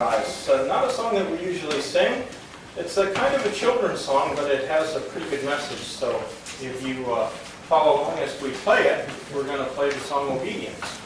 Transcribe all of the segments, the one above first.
Not a song that we usually sing. It's a kind of a children's song, but it has a pretty good message. So if you follow along as we play it, we're going to play the song Obedience.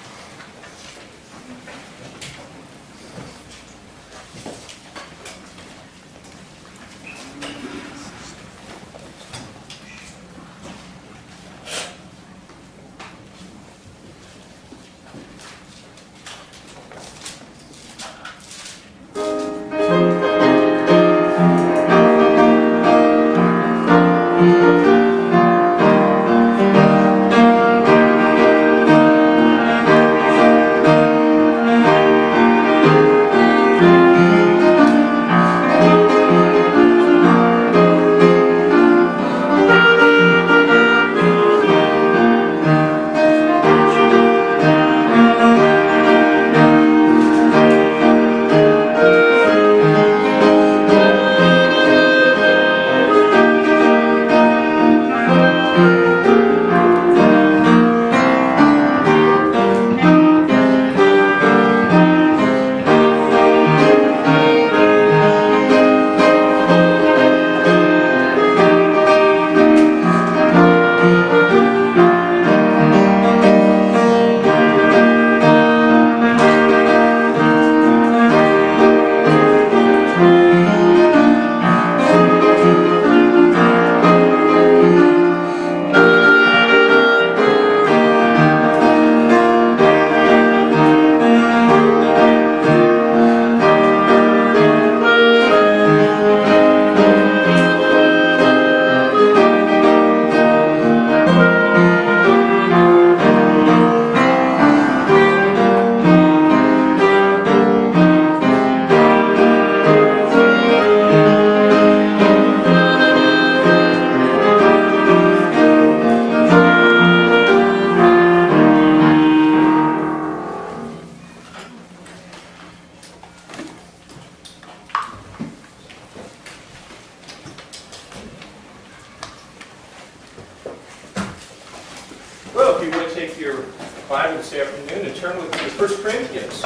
Well, if you would take your Bible this afternoon and turn with me to 1 Corinthians.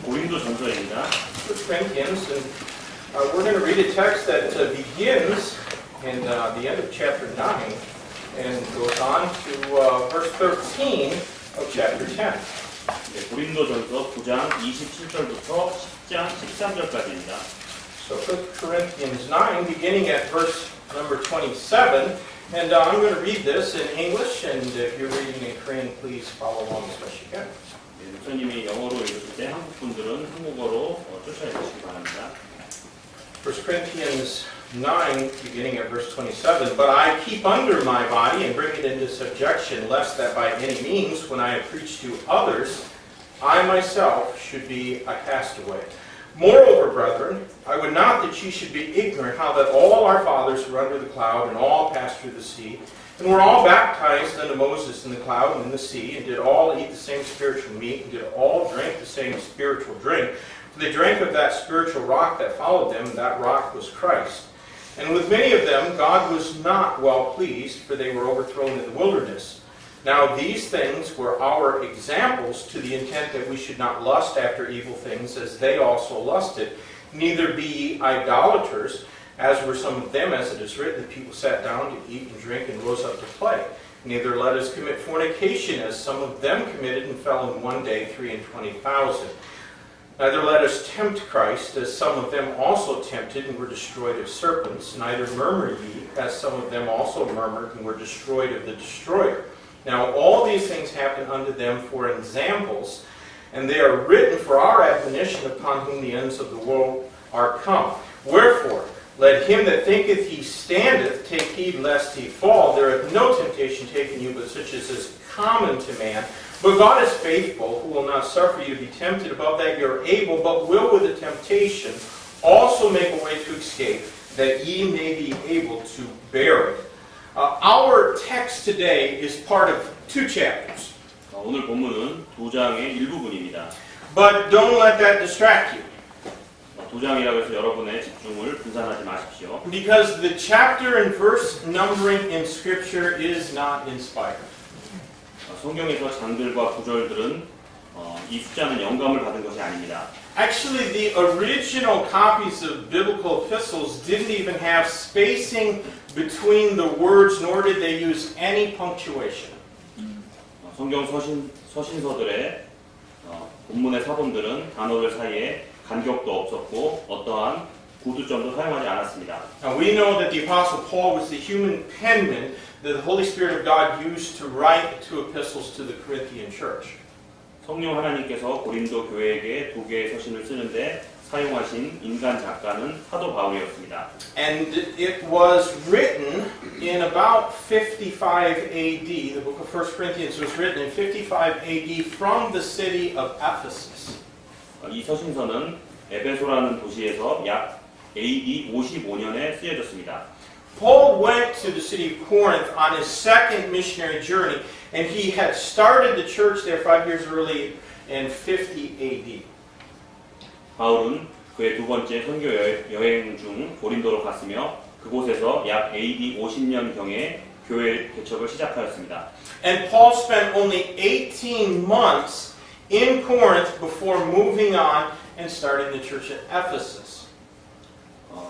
고린도전서입니다. 1 Corinthians, and we're going to read a text that begins in the end of chapter 9 and goes on to verse 13 of chapter 10. 네, 고린도전서 9장 27절부터 10장 13절까지입니다. So 1 Corinthians 9, beginning at verse number 27, and I'm going to read this in English, and if you're reading in Korean, please follow along as best you can. 네, 목사님이 영어로 읽을 때 한국 분들은 한국어로 쫓아해 주시기 바랍니다. 1 Corinthians 9, beginning at verse 27, But I keep under my body and bring it into subjection, lest that by any means, when I have preached to others, I myself should be a castaway. Moreover, brethren, I would not that ye should be ignorant how that all our fathers were under the cloud, and all passed through the sea, and were all baptized unto Moses in the cloud and in the sea, and did all eat the same spiritual meat, and did all drink the same spiritual drink. For they drank of that spiritual rock that followed them, and that rock was Christ. And with many of them God was not well pleased, for they were overthrown in the wilderness. Now these things were our examples, to the intent that we should not lust after evil things, as they also lusted. Neither be ye idolaters, as were some of them, as it is written, the people sat down to eat and drink and rose up to play. Neither let us commit fornication, as some of them committed and fell in one day 23,000. Neither let us tempt Christ, as some of them also tempted and were destroyed of serpents. Neither murmur ye, as some of them also murmured and were destroyed of the destroyer. Now all these things happen unto them for examples, and they are written for our admonition, upon whom the ends of the world are come. Wherefore, let him that thinketh he standeth take heed lest he fall. There hath no temptation taken you, but such as is common to man. But God is faithful, who will not suffer you to be tempted above that you are able, but will with the temptation also make a way to escape, that ye may be able to bear it. Our text today is part of two chapters. 오늘 본문은 2장의 일부분입니다. But don't let that distract you. 2장이라고 해서 여러분의 집중을 분산하지 마십시오. Because the chapter and verse numbering in Scripture is not inspired. 성경에서 장들과 구절들은 이 숫자는 영감을 받은 것이 아닙니다. Actually, the original copies of biblical epistles didn't even have spacing between the words, nor did they use any punctuation. 성경 서신서들의 본문의 사본들은 단어들 사이에 간격도 없었고 어떠한 구두점도 사용하지 않았습니다. Now we know that the Apostle Paul was the human penman that the Holy Spirit of God used to write two epistles to the Corinthian church. 성령 하나님께서 고린도 교회에게 두 개의 서신을 쓰는데 사용하신 인간 작가는 사도 바울이었습니다. And it was written in about 55 AD. The book of 1 Corinthians was written in 55 AD from the city of Ephesus. 이 서신서는 에베소라는 도시에서 약 AD 55년에 쓰여졌습니다. Paul went to the city of Corinth on his second missionary journey, and he had started the church there 5 years early in 50 AD. 바울은 그의 두 번째 선교 여행 중 고린도로 갔으며 그곳에서 약 AD 50년경에 교회 개척을 시작하였습니다. And Paul spent only 18 months in Corinth before moving on and starting the church at Ephesus.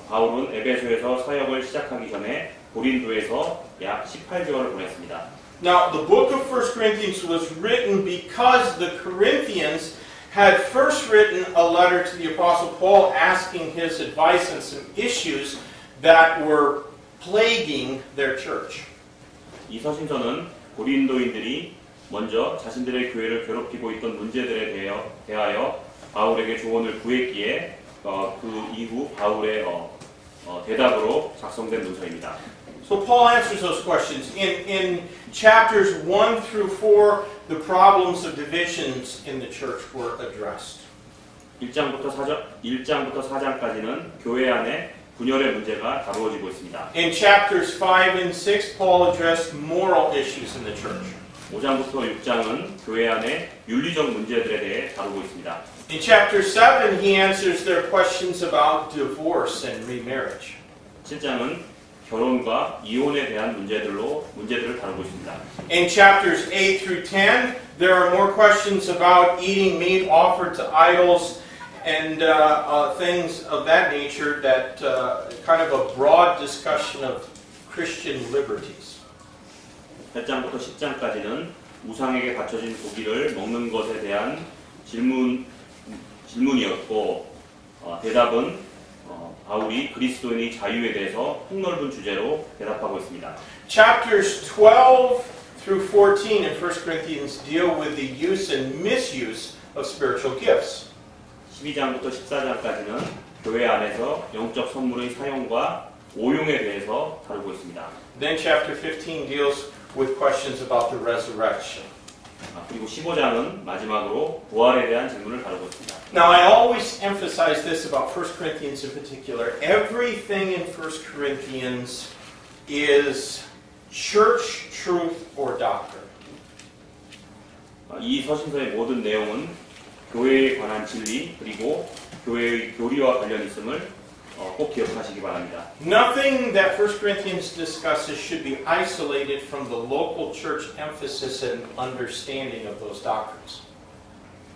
바울은 에베소에서 사역을 시작하기 전에 고린도에서 약 18개월을 보냈습니다. Now, the book of 1 Corinthians was written because the Corinthians had first written a letter to the Apostle Paul asking his advice on some issues that were plaguing their church. 이 서신서는 고린도인들이 먼저 자신들의 교회를 괴롭히고 있던 문제들에 대하여 바울에게 조언을 구했기에 그 이후 바울의 대답으로 작성된 문서입니다. So Paul answers those questions. In chapters 1 through 4, the problems of divisions in the church were addressed. 1장부터 4장까지는 교회 안에 분열의 문제가 다루어지고 있습니다. In chapters 5 and 6, Paul addressed moral issues in the church. 5장부터 6장은 교회 안에 윤리적 문제들에 대해 다루고 있습니다. In chapter 7, he answers their questions about divorce and remarriage. 7장은 결혼과 이혼에 대한 문제들을 다루고 있습니다. In chapters 8 through 10, there are more questions about eating meat offered to idols and things of that nature, that kind of a broad discussion of Christian liberties. 8장부터 10장까지는 우상에게 바쳐진 고기를 먹는 것에 대한 질문이었고 대답은 바울이 그리스도인의 자유에 대해서 폭넓은 주제로 대답하고 있습니다. Chapters 12 through 14 in 1 Corinthians deal with the use and misuse of spiritual gifts. 12장부터 14장까지는 교회 안에서 영적 선물의 사용과 오용에 대해서 다루고 있습니다. Then chapter 15 deals with questions about the resurrection. 그리고 15장은 마지막으로 부활에 대한 질문을 다루고 있습니다. Now I always emphasize this about 1 Corinthians in particular. Everything in 1 Corinthians is church truth or doctrine. 이 서신서의 모든 내용은 교회에 관한 진리 그리고 교회의 교리와 관련 있음을 꼭 기억하시기 바랍니다. Nothing that 1 Corinthians discusses should be isolated from the local church emphasis and understanding of those doctrines.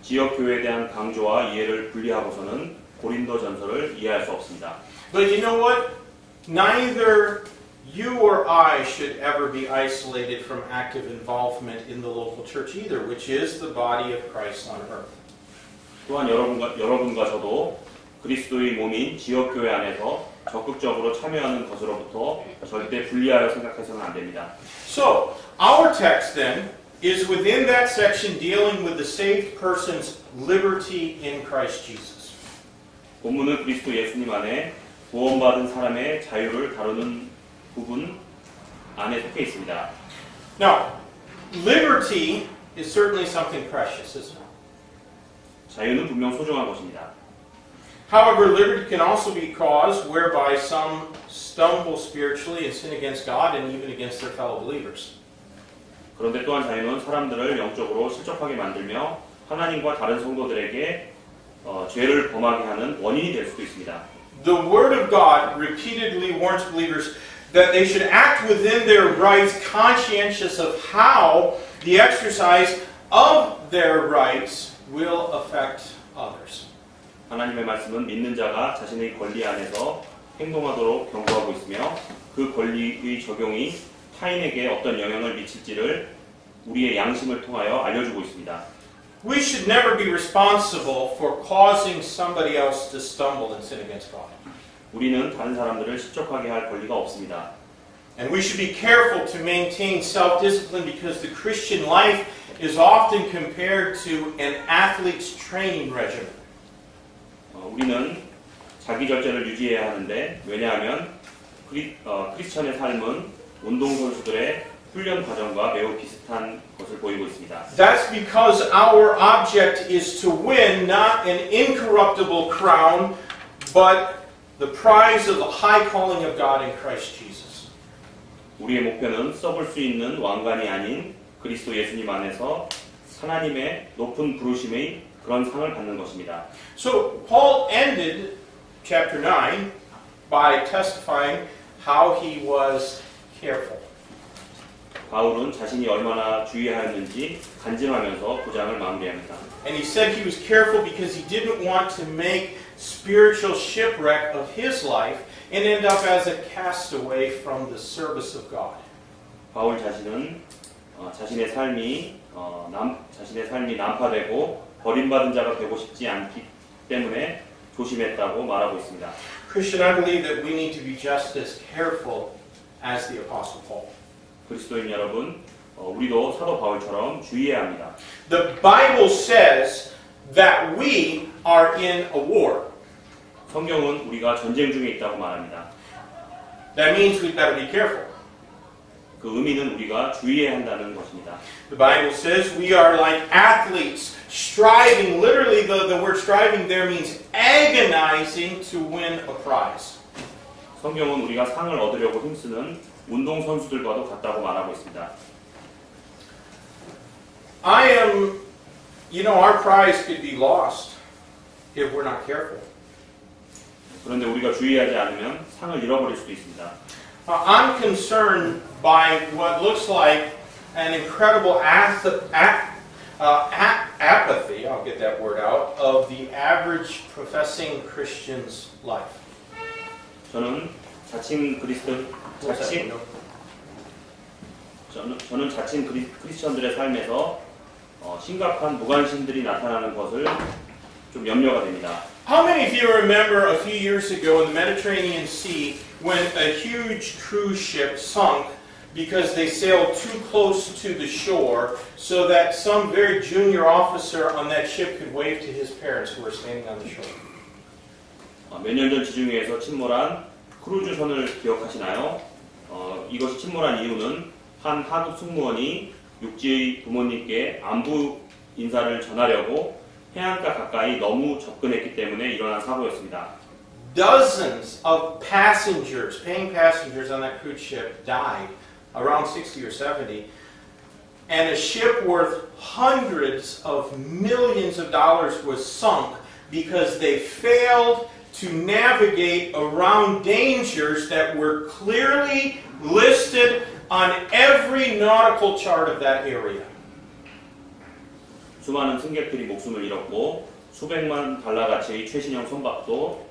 지역 교회에 대한 강조와 이해를 분리하고서는 고린도 전서를 이해할 수 없습니다. But you know what? Neither you or I should ever be isolated from active involvement in the local church either, which is the body of Christ on earth. 또한 여러분과 저도 그리스도의 몸인 지역교회 안에서 적극적으로 참여하는 것으로부터 절대 분리하여 생각해서는 안 됩니다. So, our text then is within that section dealing with the saved person's liberty in Christ Jesus. 본문은 그리스도 예수님 안에 구원받은 사람의 자유를 다루는 부분 안에 속해 있습니다. Now, liberty is certainly something precious, isn't it? 자유는 분명 소중한 것입니다. However, liberty can also be caused whereby some stumble spiritually and sin against God and even against their fellow believers. 그런데 또한 자유는 사람들을 영적으로 실족하게 만들며 하나님과 다른 성도들에게 죄를 범하게 하는 원인이 될 수도 있습니다. The Word of God repeatedly warns believers that they should act within their rights, conscientious of how the exercise of their rights will affect others. 하나님의 말씀은 믿는 자가 자신의 권리 안에서 행동하도록 경고하고 있으며 그 권리의 적용이 타인에게 어떤 영향을 미칠지를 우리의 양심을 통하여 알려주고 있습니다. We should never be responsible for causing somebody else to stumble and sin against God. 우리는 다른 사람들을 실족하게 할 권리가 없습니다. And we should be careful to maintain self-discipline because the Christian life is often compared to an athlete's training regimen. 우리는 자기 절제를 유지해야 하는데 왜냐하면 크리스천의 삶은 운동선수들의 훈련 과정과 매우 비슷한 것을 보이고 있습니다. That's because our object is to win not an incorruptible crown, but the prize of the high calling of God in Christ Jesus. 우리의 목표는 써볼 수 있는 왕관이 아닌 그리스도 예수님 안에서 하나님의 높은 부르심의 그런 상을 받는 것입니다. So Paul ended chapter 9 by testifying how he was careful. 바울은 자신이 얼마나 주의하였는지 간증하면서 9장을 마무리합니다. And he said he was careful because he didn't want to make spiritual shipwreck of his life and end up as a castaway from the service of God. 바울 자신은 자신의 삶이 난파되고 버림받은 자가 되고 싶지 않기 때문에 조심했다고 말하고 있습니다. Christian, I believe that we need to be just as careful as the Apostle Paul. 그리스도인 여러분, 우리도 사도 바울처럼 주의해야 합니다. The Bible says that we are in a war. 성경은 우리가 전쟁 중에 있다고 말합니다. That means we've got to be careful. 그 의미는 우리가 주의해야 한다는 것입니다. The Bible says we are like athletes striving. Literally, the word striving there means agonizing to win a prize. 성경은 우리가 상을 얻으려고 힘쓰는 운동 선수들과도 같다고 말하고 있습니다. Our prize could be lost if we're not careful. 그런데 우리가 주의하지 않으면 상을 잃어버릴 수도 있습니다. I'm concerned by what looks like an incredible apathy, I'll get that word out, of the average professing Christian's life. 저는 자칭 크리스천들의 삶에서 심각한 무관심들이 나타나는 것을 좀 염려가 됩니다. How many of you remember a few years ago in the Mediterranean Sea when a huge cruise ship sunk because they sailed too close to the shore so that some very junior officer on that ship could wave to his parents who were standing on the shore? 몇 년 전 지중해에서 침몰한 크루즈선을 기억하시나요? 이것이 침몰한 이유는 한 한국 승무원이 육지의 부모님께 안부 인사를 전하려고 해안가 가까이 너무 접근했기 때문에 일어난 사고였습니다. Dozens of passengers, paying passengers on that cruise ship died, around 60 or 70, and a ship worth hundreds of millions of dollars was sunk because they failed to navigate around dangers that were clearly listed on every nautical chart of that area. 수많은 승객들이 목숨을 잃었고 수백만 달러 가치의 최신형 선박도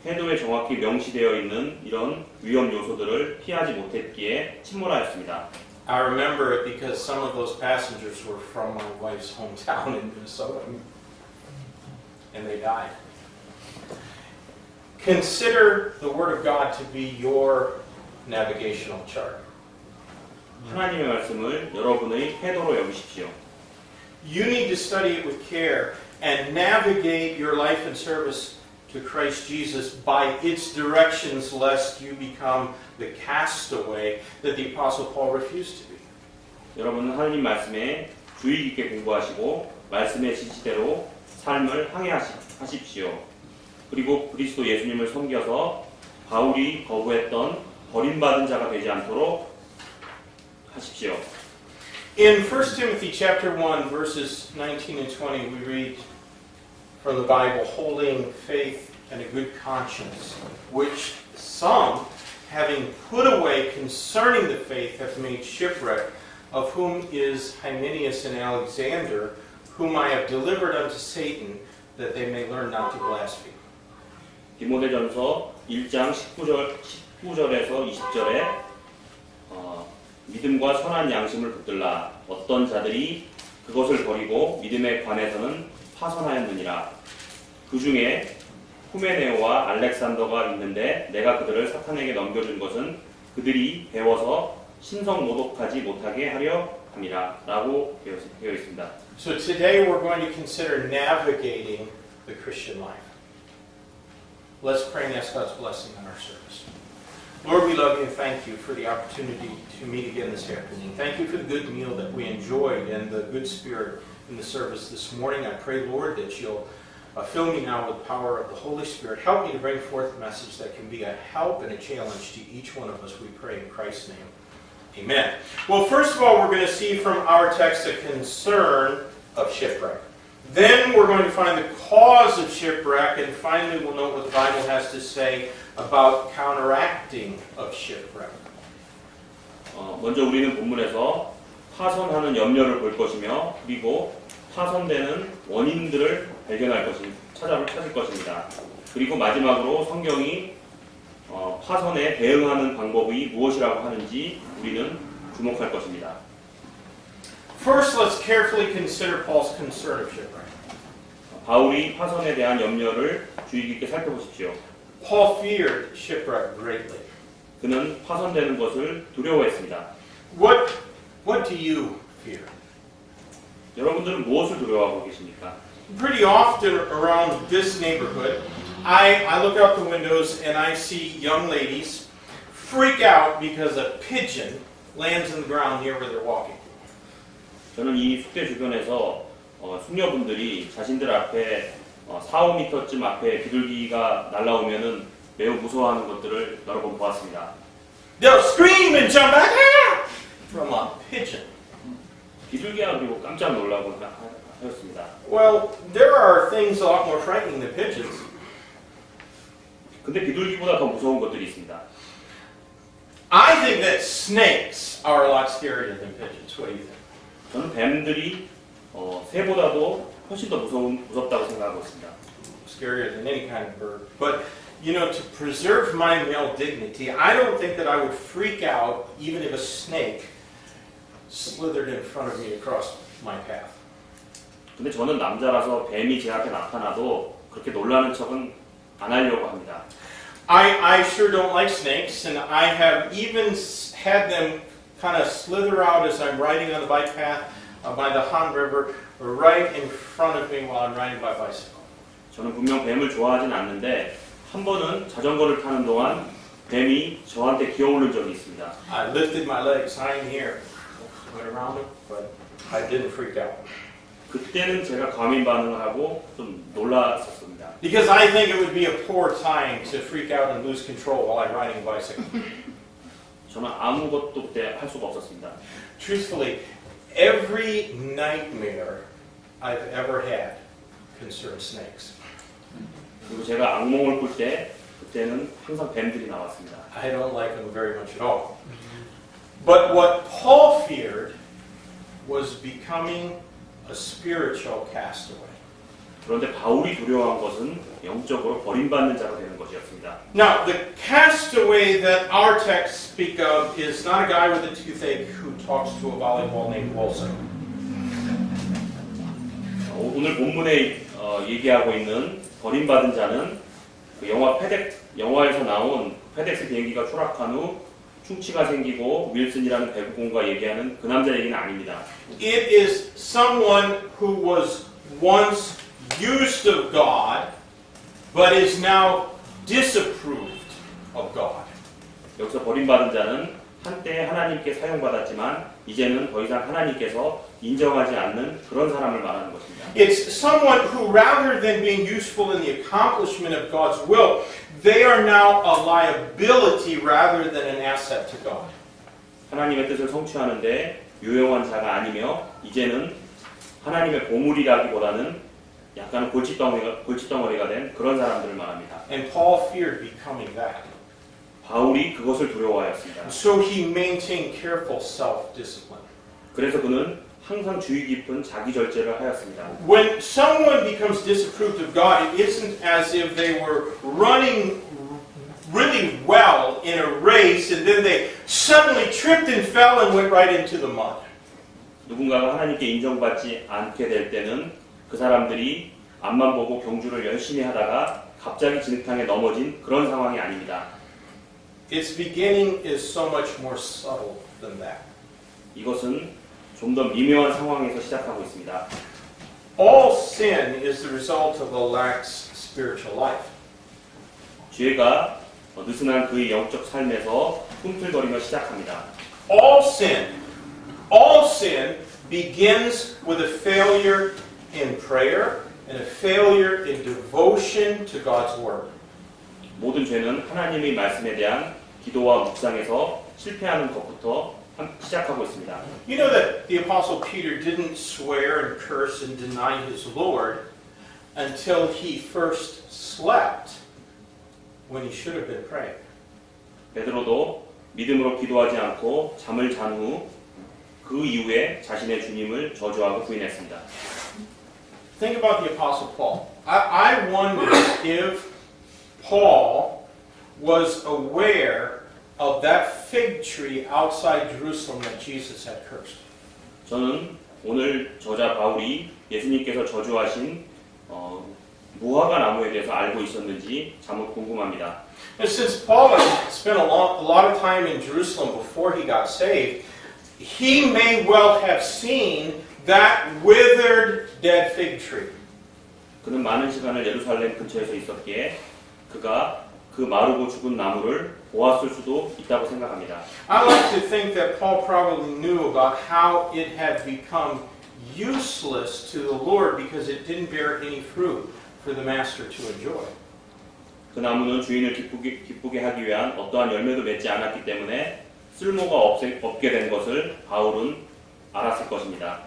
해도에 정확히 명시되어 있는 이런 위험 요소들을 피하지 못했기에 침몰하였습니다. I remember it because some of those passengers were from my wife's hometown in Minnesota, and they died. Consider the Word of God to be your navigational chart. 하나님의 말씀을 여러분의 해도로 여기십시오. You need to study it with care and navigate your life and service to Christ Jesus by its directions, lest you become the castaway that the Apostle Paul refused to be. 여러분은 하나님 말씀에 주의 깊게 공부하시고 말씀의 지시대로 삶을 항해하십시오. 그리고 그리스도 예수님을 섬겨서 바울이 거부했던 버림받은 자가 되지 않도록 하십시오. In 1 Timothy chapter 1, verses 19 and 20, we read from the Bible, holding faith and a good conscience, which some, having put away concerning the faith, have made shipwreck, of whom is Hymenaeus and Alexander, whom I have delivered unto Satan, that they may learn not to blaspheme. 디모데전서 1장 19절에서 20절에 믿음과 선한 양심을 붙들라. 어떤 자들이 그것을 버리고 믿음에 관해서는 파선하였느니라. 그 중에 후메네오와 알렉산더가 있는데 내가 그들을 사탄에게 넘겨준 것은 그들이 배워서 신성 모독하지 못하게 하려 함이라 라고 되어 있습니다. So today we're going to consider navigating the Christian life. Let's pray and ask God's blessing on our service. Lord, we love you and thank you for the opportunity to meet again this afternoon. Thank you for the good meal that we enjoyed and the good spirit in the service this morning. I pray, Lord, that you'll fill me now with the power of the Holy Spirit. Help me to bring forth a message that can be a help and a challenge to each one of us, we pray in Christ's name. Amen. Well, first of all, we're going to see from our text a concern of shipwreck. Then we're going to find the cause of shipwreck, and finally we'll note what the Bible has to say about counteracting of shipwreck. 먼저 우리는 본문에서 파선하는 염려를 볼 것이며 그리고 파선되는 원인들을 찾을 것입니다. 그리고 마지막으로 성경이 파선에 대응하는 방법이 무엇이라고 하는지 우리는 주목할 것입니다. First, let's carefully consider Paul's concern of shipwreck. 바울이 파선에 대한 염려를 주의 깊게 살펴보십시오. Paul feared shipwreck greatly. 그는 파선되는 것을 두려워했습니다. What do you fear? 여러분들은 무엇을 두려워하고 계십니까? Pretty often around this neighborhood, I look out the windows and I see young ladies freak out because a pigeon lands on the ground near where they're walking. 저는 이 숙대 주변에서 숙녀분들이 자신들 앞에 4~5m쯤 앞에 비둘기가 날아오면은 매우 무서워하는 것들을 여러 번 보았습니다. They'll scream and jump back from a pigeon. 비둘기야 그리고 깜짝 놀라고 하였습니다. Well, there are things a lot more frightening than pigeons. 근데 비둘기보다 더 무서운 것들이 있습니다. I think that snakes are a lot scarier than pigeons. What do you think? 저는 뱀들이 새보다도 훨씬 더 무섭다고 생각하고 있습니다. Scarier than any kind of bird. But, you know, to preserve my male dignity, I don't think that I would freak out even if a snake slithered in front of me across my path. 근데 저는 남자라서 뱀이 제 앞에 나타나도 그렇게 놀라는 척은 안 하려고 합니다. I sure don't like snakes, and I have even had them kind of slither out as I'm riding on the bike path by the Han River, right in front of me while I'm riding my bicycle. 저는 분명 뱀을 좋아하진 않는데 한 번은 자전거를 타는 동안 뱀이 저한테 기어오른 적이 있습니다. I lifted my legs high in here, went around them, but I didn't freak out. 그때는 제가 과민 반응을 하고 좀 놀랐었습니다. Because I think it would be a poor time to freak out and lose control while I'm riding a bicycle. 저는 아무것도 그때 할 수가 없었습니다. Truthfully, every nightmare I've ever had concerns snakes. 그리고 제가 악몽을 꿀 때 그때는 항상 뱀들이 나왔습니다. I don't like them very much at all. But what Paul feared was becoming a spiritual castaway. 그런데 바울이 두려워한 것은 영적으로 버림받는 자가 되는 것이었습니다. Now, the castaway that our texts speak of is not a guy with a toothache who talks to a volleyball named Wilson. 오늘 본문에 얘기하고 있는 버림받은 자는 그 영화에서 나온 페덱스 비행기가 추락한 후 충치가 생기고 윌슨이라는 배구공과 얘기하는 그 남자 얘기는 아닙니다. It is someone who was once used of God, but is now disapproved of God. 여기서 버림받은 자는 한때 하나님께 사용받았지만 이제는 더 이상 하나님께서 인정하지 않는 그런 사람을 말하는 것입니다. It's someone who, rather than being useful in the accomplishment of God's will, they are now a liability rather than an asset to God. 하나님의 뜻을 성취하는데 유용한 자가 아니며 이제는 하나님의 보물이라기보다는 약간 골칫덩어리가 된 그런 사람들을 말합니다. And Paul feared becoming that. 바울이 그것을 두려워하였습니다. So he maintained careful self-discipline. 그래서 그는 항상 주의 깊은 자기 절제를 하였습니다. When someone becomes disapproved of God, it isn't as if they were running really well in a race and then they suddenly tripped and fell and went right into the mud. 누군가가 하나님께 인정받지 않게 될 때는 그 사람들이 앞만 보고 경주를 열심히 하다가 갑자기 진흙탕에 넘어진 그런 상황이 아닙니다. Its beginning is so much more subtle than that. 이것은 좀 더 미묘한 상황에서 시작하고 있습니다. All sin is the result of a lax spiritual life. 죄가 느슨한 그의 영적 삶에서 꿈틀거리며 시작합니다. All sin begins with a failure in prayer and a failure in devotion to God's Word. 모든 죄는 하나님의 말씀에 대한 기도와 묵상에서 실패하는 것부터 시작하고 있습니다. You know that the Apostle Peter didn't swear and curse and deny his Lord until he first slept when he should have been praying. 베드로도 믿음으로 기도하지 않고 잠을 잔 후 그 이후에 자신의 주님을 저주하고 부인했습니다. Think about the Apostle Paul. I wonder if Paul was aware of that fig tree outside Jerusalem that Jesus had cursed. 저는 오늘 저자 바울이 예수님께서 저주하신 무화과 나무에 대해서 알고 있었는지 참으로 궁금합니다. And since Paul had spent a lot of time in Jerusalem before he got saved, he may well have seen that withered dead fig tree. 그는 많은 시간을 예루살렘 근처에서 있었기에 그가 그 마르고 죽은 나무를 보았을 수도 있다고 생각합니다. I like to think that Paul probably knew about how it had become useless to the Lord because it didn't bear any fruit for the master to enjoy. 그 나무는 주인을 기쁘게 하기 위한 어떠한 열매도 맺지 않았기 때문에 쓸모가 없게 된 것을 바울은 알았을 것입니다.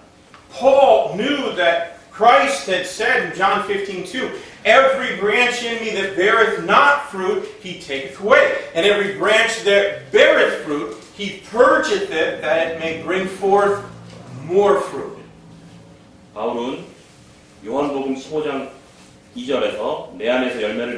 Paul knew that Christ had said in John 15:2, every branch in me that beareth not fruit, he taketh away. And every branch that beareth fruit, he purgeth it, that it may bring forth more fruit. 바울은 요한복음 15장 2절에서 내 안에서 열매를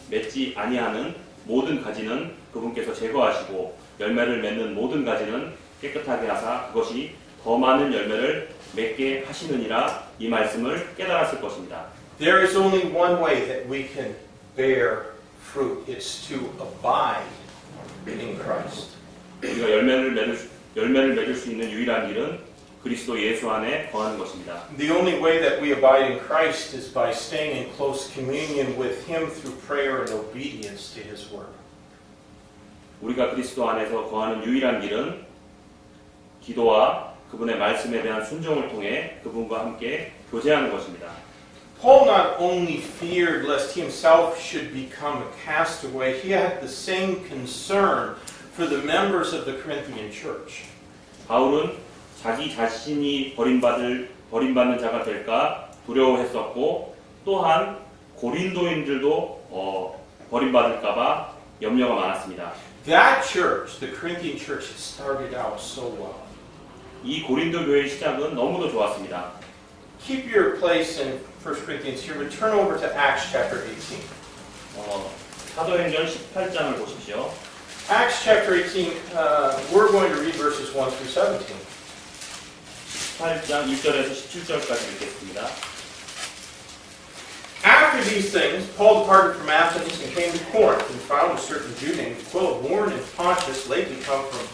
맺지 아니하는 모든 가지는 그분께서 제거하시고 열매를 맺는 모든 가지는 깨끗하게 하사 그것이 더 많은 열매를 맺게 하시느니라 이 말씀을 깨달았을 것입니다. There is only one way that we can bear fruit. It's to abide in Christ. 우리가 열매를 맺을 수 있는 유일한 길은 그리스도 예수 안에 거하는 것입니다. The only way that we abide in Christ is by staying in close communion with Him through prayer and obedience to His Word. 우리가 그리스도 안에서 거하는 유일한 길은 기도와 그분의 말씀에 대한 순종을 통해 그분과 함께 교제하는 것입니다. Paul not only feared lest he himself should become a castaway, he had the same concern for the members of the Corinthian church. 바울은 자기 자신이 버림받는 자가 될까 두려워했었고 또한 고린도인들도 버림받을까봐 염려가 많았습니다. That church, the Corinthian church, had started out so well. 이 고린도 교회의 시작은 너무도 좋았습니다. Keep your place in 1 Corinthians here, but turn over to Acts chapter 18. 사도행전 18장을 보십시오. Acts chapter 18, we're going to read verses 1 through 17. 18장 1절에서 17절까지 읽겠습니다. After these things, Paul departed from Athens and came to Corinth, and found a certain Jew named Aquila, born in Pontus, lately come from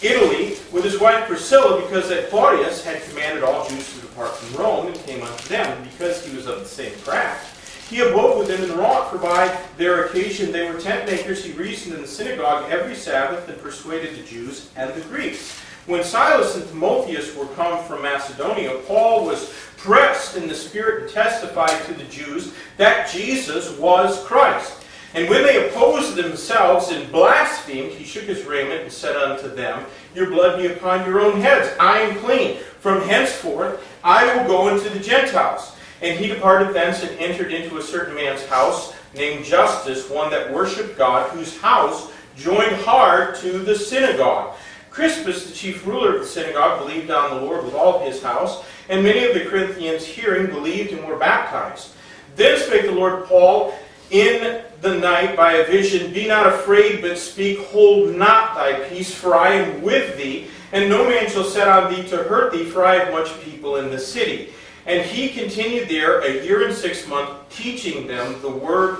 Italy, with his wife Priscilla, because that Claudius had commanded all Jews to depart from Rome, and came unto them, and because he was of the same craft. He abode with them in the rock, for by their occasion they were tent makers. He reasoned in the synagogue every Sabbath, and persuaded the Jews and the Greeks. When Silas and Timotheus were come from Macedonia, Paul was pressed in the Spirit and testified to the Jews that Jesus was Christ. And when they opposed themselves and blasphemed, he shook his raiment and said unto them, Your blood be upon your own heads. I am clean. From henceforth I will go into the Gentiles. And he departed thence and entered into a certain man's house, named Justus, one that worshipped God, whose house joined hard to the synagogue. Crispus, the chief ruler of the synagogue, believed on the Lord with all his house, and many of the Corinthians hearing believed and were baptized. Then spake the Lord Paul in the night by a vision, Be not afraid, but speak, hold not thy peace, for I am with thee, and no man shall set on thee to hurt thee, for I have much people in the city. And he continued there 1 year and 6 months, teaching the word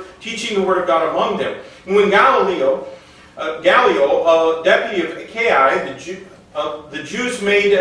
of God among them. And when Gallio, a deputy of Achaia, the Jews made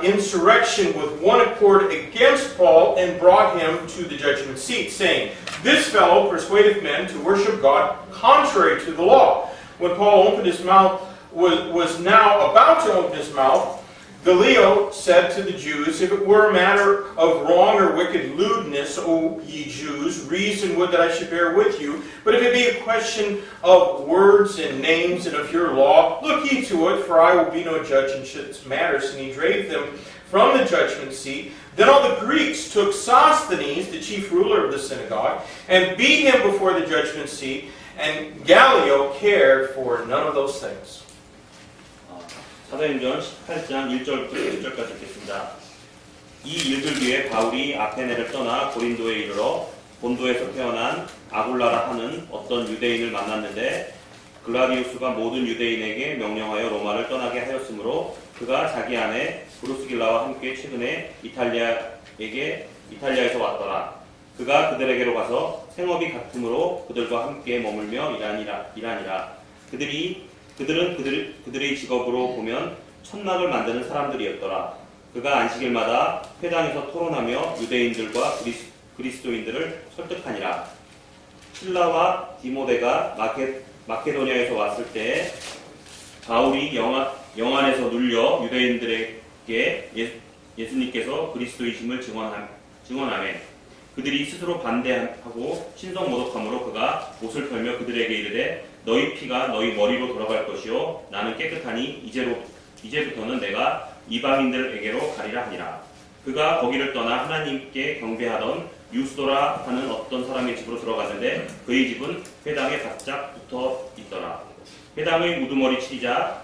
insurrection with one accord against Paul and brought him to the judgment seat, saying, This fellow persuadeth men to worship God contrary to the law. When Paul opened his mouth, was now about to open his mouth, Gallio said to the Jews, If it were a matter of wrong or wicked lewdness, O ye Jews, reason would that I should bear with you. But if it be a question of words and names and of your law, look ye to it, for I will be no judge in such matters. And he drave them from the judgment seat. Then all the Greeks took Sosthenes, the chief ruler of the synagogue, and beat him before the judgment seat. And Gallio cared for none of those things. 사도행전 18장 1절부터 10절까지 읽겠습니다. 이 일들 뒤에 바울이 아테네를 떠나 고린도에 이르러 본도에서 태어난 아굴라라 하는 어떤 유대인을 만났는데 글라디우스가 모든 유대인에게 명령하여 로마를 떠나게 하였으므로 그가 자기 아내 브루스길라와 함께 최근에 이탈리아에서 왔더라. 그가 그들에게로 가서 생업이 같으므로 그들과 함께 머물며 일하니라. 그들은 그들의 직업으로 보면 천막을 만드는 사람들이었더라. 그가 안식일마다 회당에서 토론하며 유대인들과 그리스도인들을 설득하니라. 실라와 디모데가 마케도니아에서 왔을 때에 바울이 영안에서 눌려 유대인들에게 예수님께서 그리스도이심을 증언하매 그들이 스스로 반대하고 신성 모독함으로 그가 옷을 털며 그들에게 이르되 너희 피가 너희 머리로 돌아갈 것이요 나는 깨끗하니 이제부터는 내가 이방인들에게로 가리라 하니라. 그가 거기를 떠나 하나님께 경배하던 유스도라 하는 어떤 사람의 집으로 들어갔는데 그의 집은 회당에 바짝 붙어 있더라. 회당의 우두머리 치자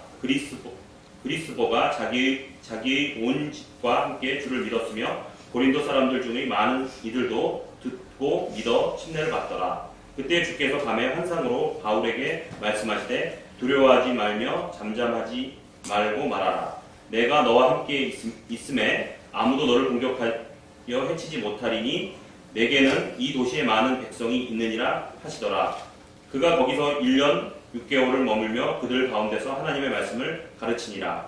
그리스보가 자기의 온 집과 함께 주를 믿었으며 고린도 사람들 중의 많은 이들도 듣고 믿어 침례를 받더라. 그때 주께서 밤에 환상으로 바울에게 말씀하시되 두려워하지 말며 잠잠하지 말고 말하라. 내가 너와 함께 있음에 아무도 너를 공격하여 해치지 못하리니 내게는 이 도시에 많은 백성이 있느니라 하시더라. 그가 거기서 1년 6개월을 머물며 그들 가운데서 하나님의 말씀을 가르치니라.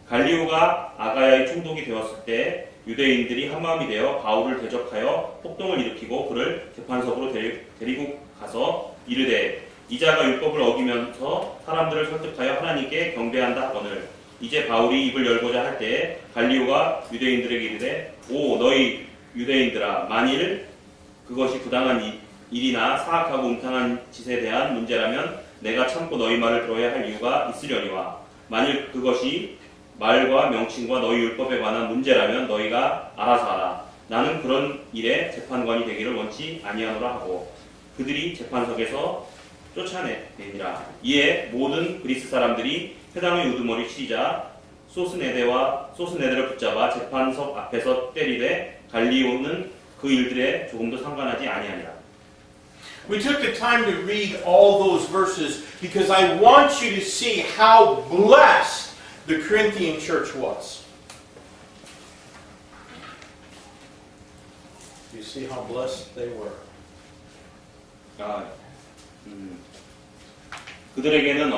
갈리오가 아가야의 총독이 되었을 때 유대인들이 한마음이 되어 바울을 대적하여 폭동을 일으키고 그를 재판석으로 데리고 가서 이르되 이자가 율법을 어기면서 사람들을 설득하여 하나님께 경배한다 하거늘 이제 바울이 입을 열고자 할 때에 갈리오가 유대인들에게 이르되 오 너희 유대인들아 만일 그것이 부당한 일이나 사악하고 음탕한 짓에 대한 문제라면 내가 참고 너희 말을 들어야 할 이유가 있으려니와 만일 그것이 말과 명칭과 너희 율법에 관한 문제라면 너희가 알아서 하라. 나는 그런 일에 재판관이 되기를 원치 아니하노라 하고 그들이 재판석에서 쫓아내니라. 이에 모든 그리스 사람들이 회당의 우두머리 치자 소스네들을 붙잡아 재판석 앞에서 때리되 갈리오는 그 일들에 조금도 상관하지 아니하니라. We took the time to read all those verses because I want you to see how blessed the Corinthian church was. You see how blessed they were. 그들에게는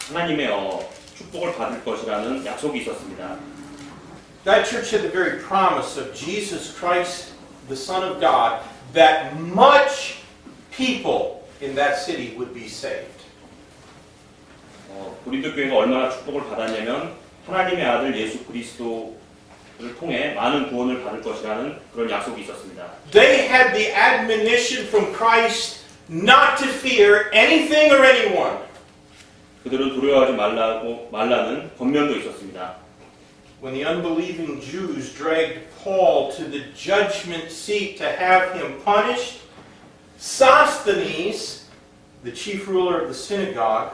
하나님의 축복을 받을 것이라는 약속이 있었습니다. That church had the very promise of Jesus Christ, the Son of God, that much people in that city would be saved. 고린도 교회가 얼마나 축복을 받았냐면 하나님의 아들 예수 그리스도를 통해 많은 구원을 받을 것이라는 그런 약속이 있었습니다. They had the admonition from Christ not to fear anything or anyone. 그들은 두려워하지 말라는 권면도 있었습니다. When the unbelieving Jews dragged Paul to the judgment seat to have him punished, Sosthenes, the chief ruler of the synagogue,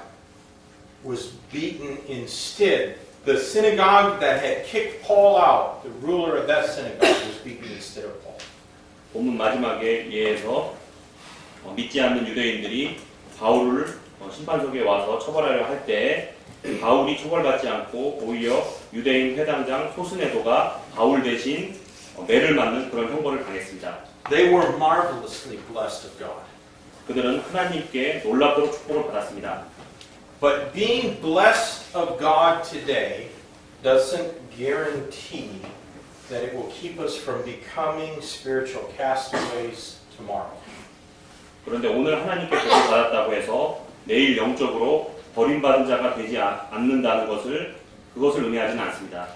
was beaten instead. The synagogue that had kicked Paul out, the ruler of that synagogue, was beaten instead of Paul. 본문 마지막에 예에서 믿지 않는 유대인들이 바울을 심판석에 와서 처벌하려 할 때 바울이 처벌받지 않고 오히려 유대인 회당장 소스네도가 바울 대신 매를 맞는 그런 형벌을 당했습니다. They were marvelously blessed of God. 그들은 하나님께 놀랍도록 축복을 받았습니다. But being blessed of God today doesn't guarantee that it will keep us from becoming spiritual castaways tomorrow. 그런데 오늘 하나님께 복을 받았다고 해서 내일 영적으로 버림받은 자가 되지 않는다는 것을 그것을 의미하지는 않습니다.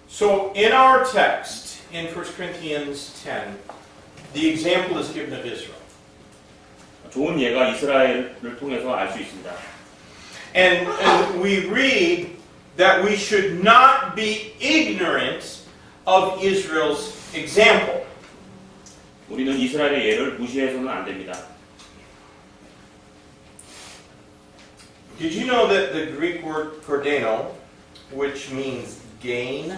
So in our text in 1 Corinthians 10, the example is given of Israel. 좋은 예가 이스라엘을 통해서 알 수 있습니다. And we read that we should not be ignorant of Israel's example. 우리는 이스라엘의 예를 무시해서는 안 됩니다. Did you know that the Greek word kordeno, which means gain,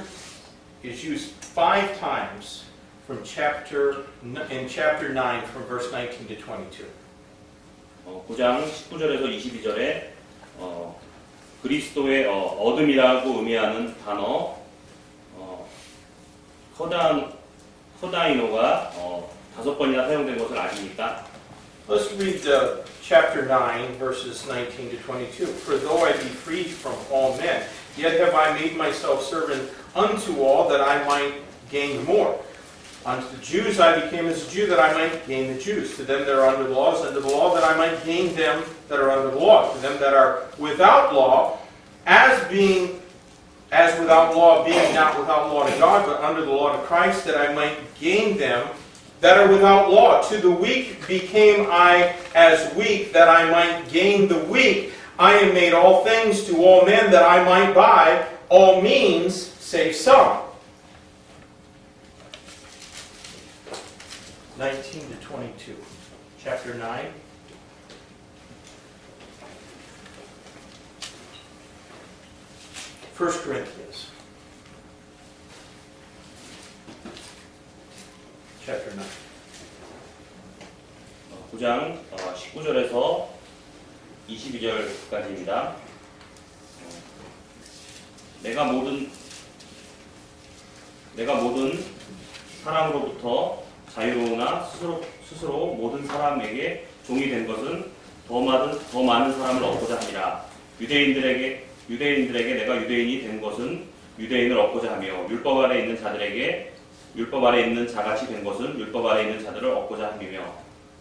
is used 5 times in chapter 9 from verse 19 to 22? 9장 19절에서 22절에 그리스도의 얻음이라고 의미하는 단어 커다이노가 5번이나 사용된 것을 아십니까? Let's read chapter 9, verses 19 to 22. For though I be freed from all men, yet have I made myself servant unto all, that I might gain more. Unto the Jews I became as a Jew, that I might gain the Jews. To them that are under the laws, under the law, that I might gain them that are under the law. To them that are without law, as without law, being not without law to God, but under the law to Christ, that I might gain them that are without law. To the weak became I as weak, that I might gain the weak. I am made all things to all men, that I might by all means save some. 19 to 22. Chapter 9. First Corinthians. Chapter 9. 9장 19절에서 22절까지입니다. 내가 모든 사람으로부터 자유로우나 스스로 모든 사람에게 종이 된 것은 더 많은 사람을 얻고자 함이라. 유대인들에게 내가 유대인이 된 것은 유대인을 얻고자 하며 율법 아래 있는 자들에게 율법 아래 있는 자같이 된 것은 율법 아래 있는 자들을 얻고자 함이며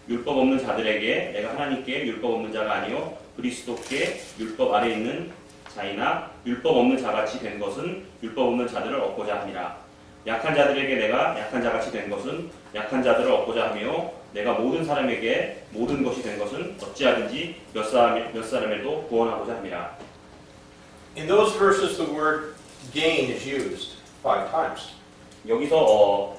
율법 없는 자들에게 내가 하나님께 율법 없는 자가 아니요 그리스도께 율법 아래 있는 자이나 율법 없는 자같이 된 것은 율법 없는 자들을 얻고자 함이라. 약한 자들에게 내가 약한 자같이 된 것은 약한 자들을 얻고자 하며 내가 모든 사람에게 모든 것이 된 것은 어찌하든지 몇 사람에도 구원하고자 함이라. In those verses, the word gain is used 5 times. 여기서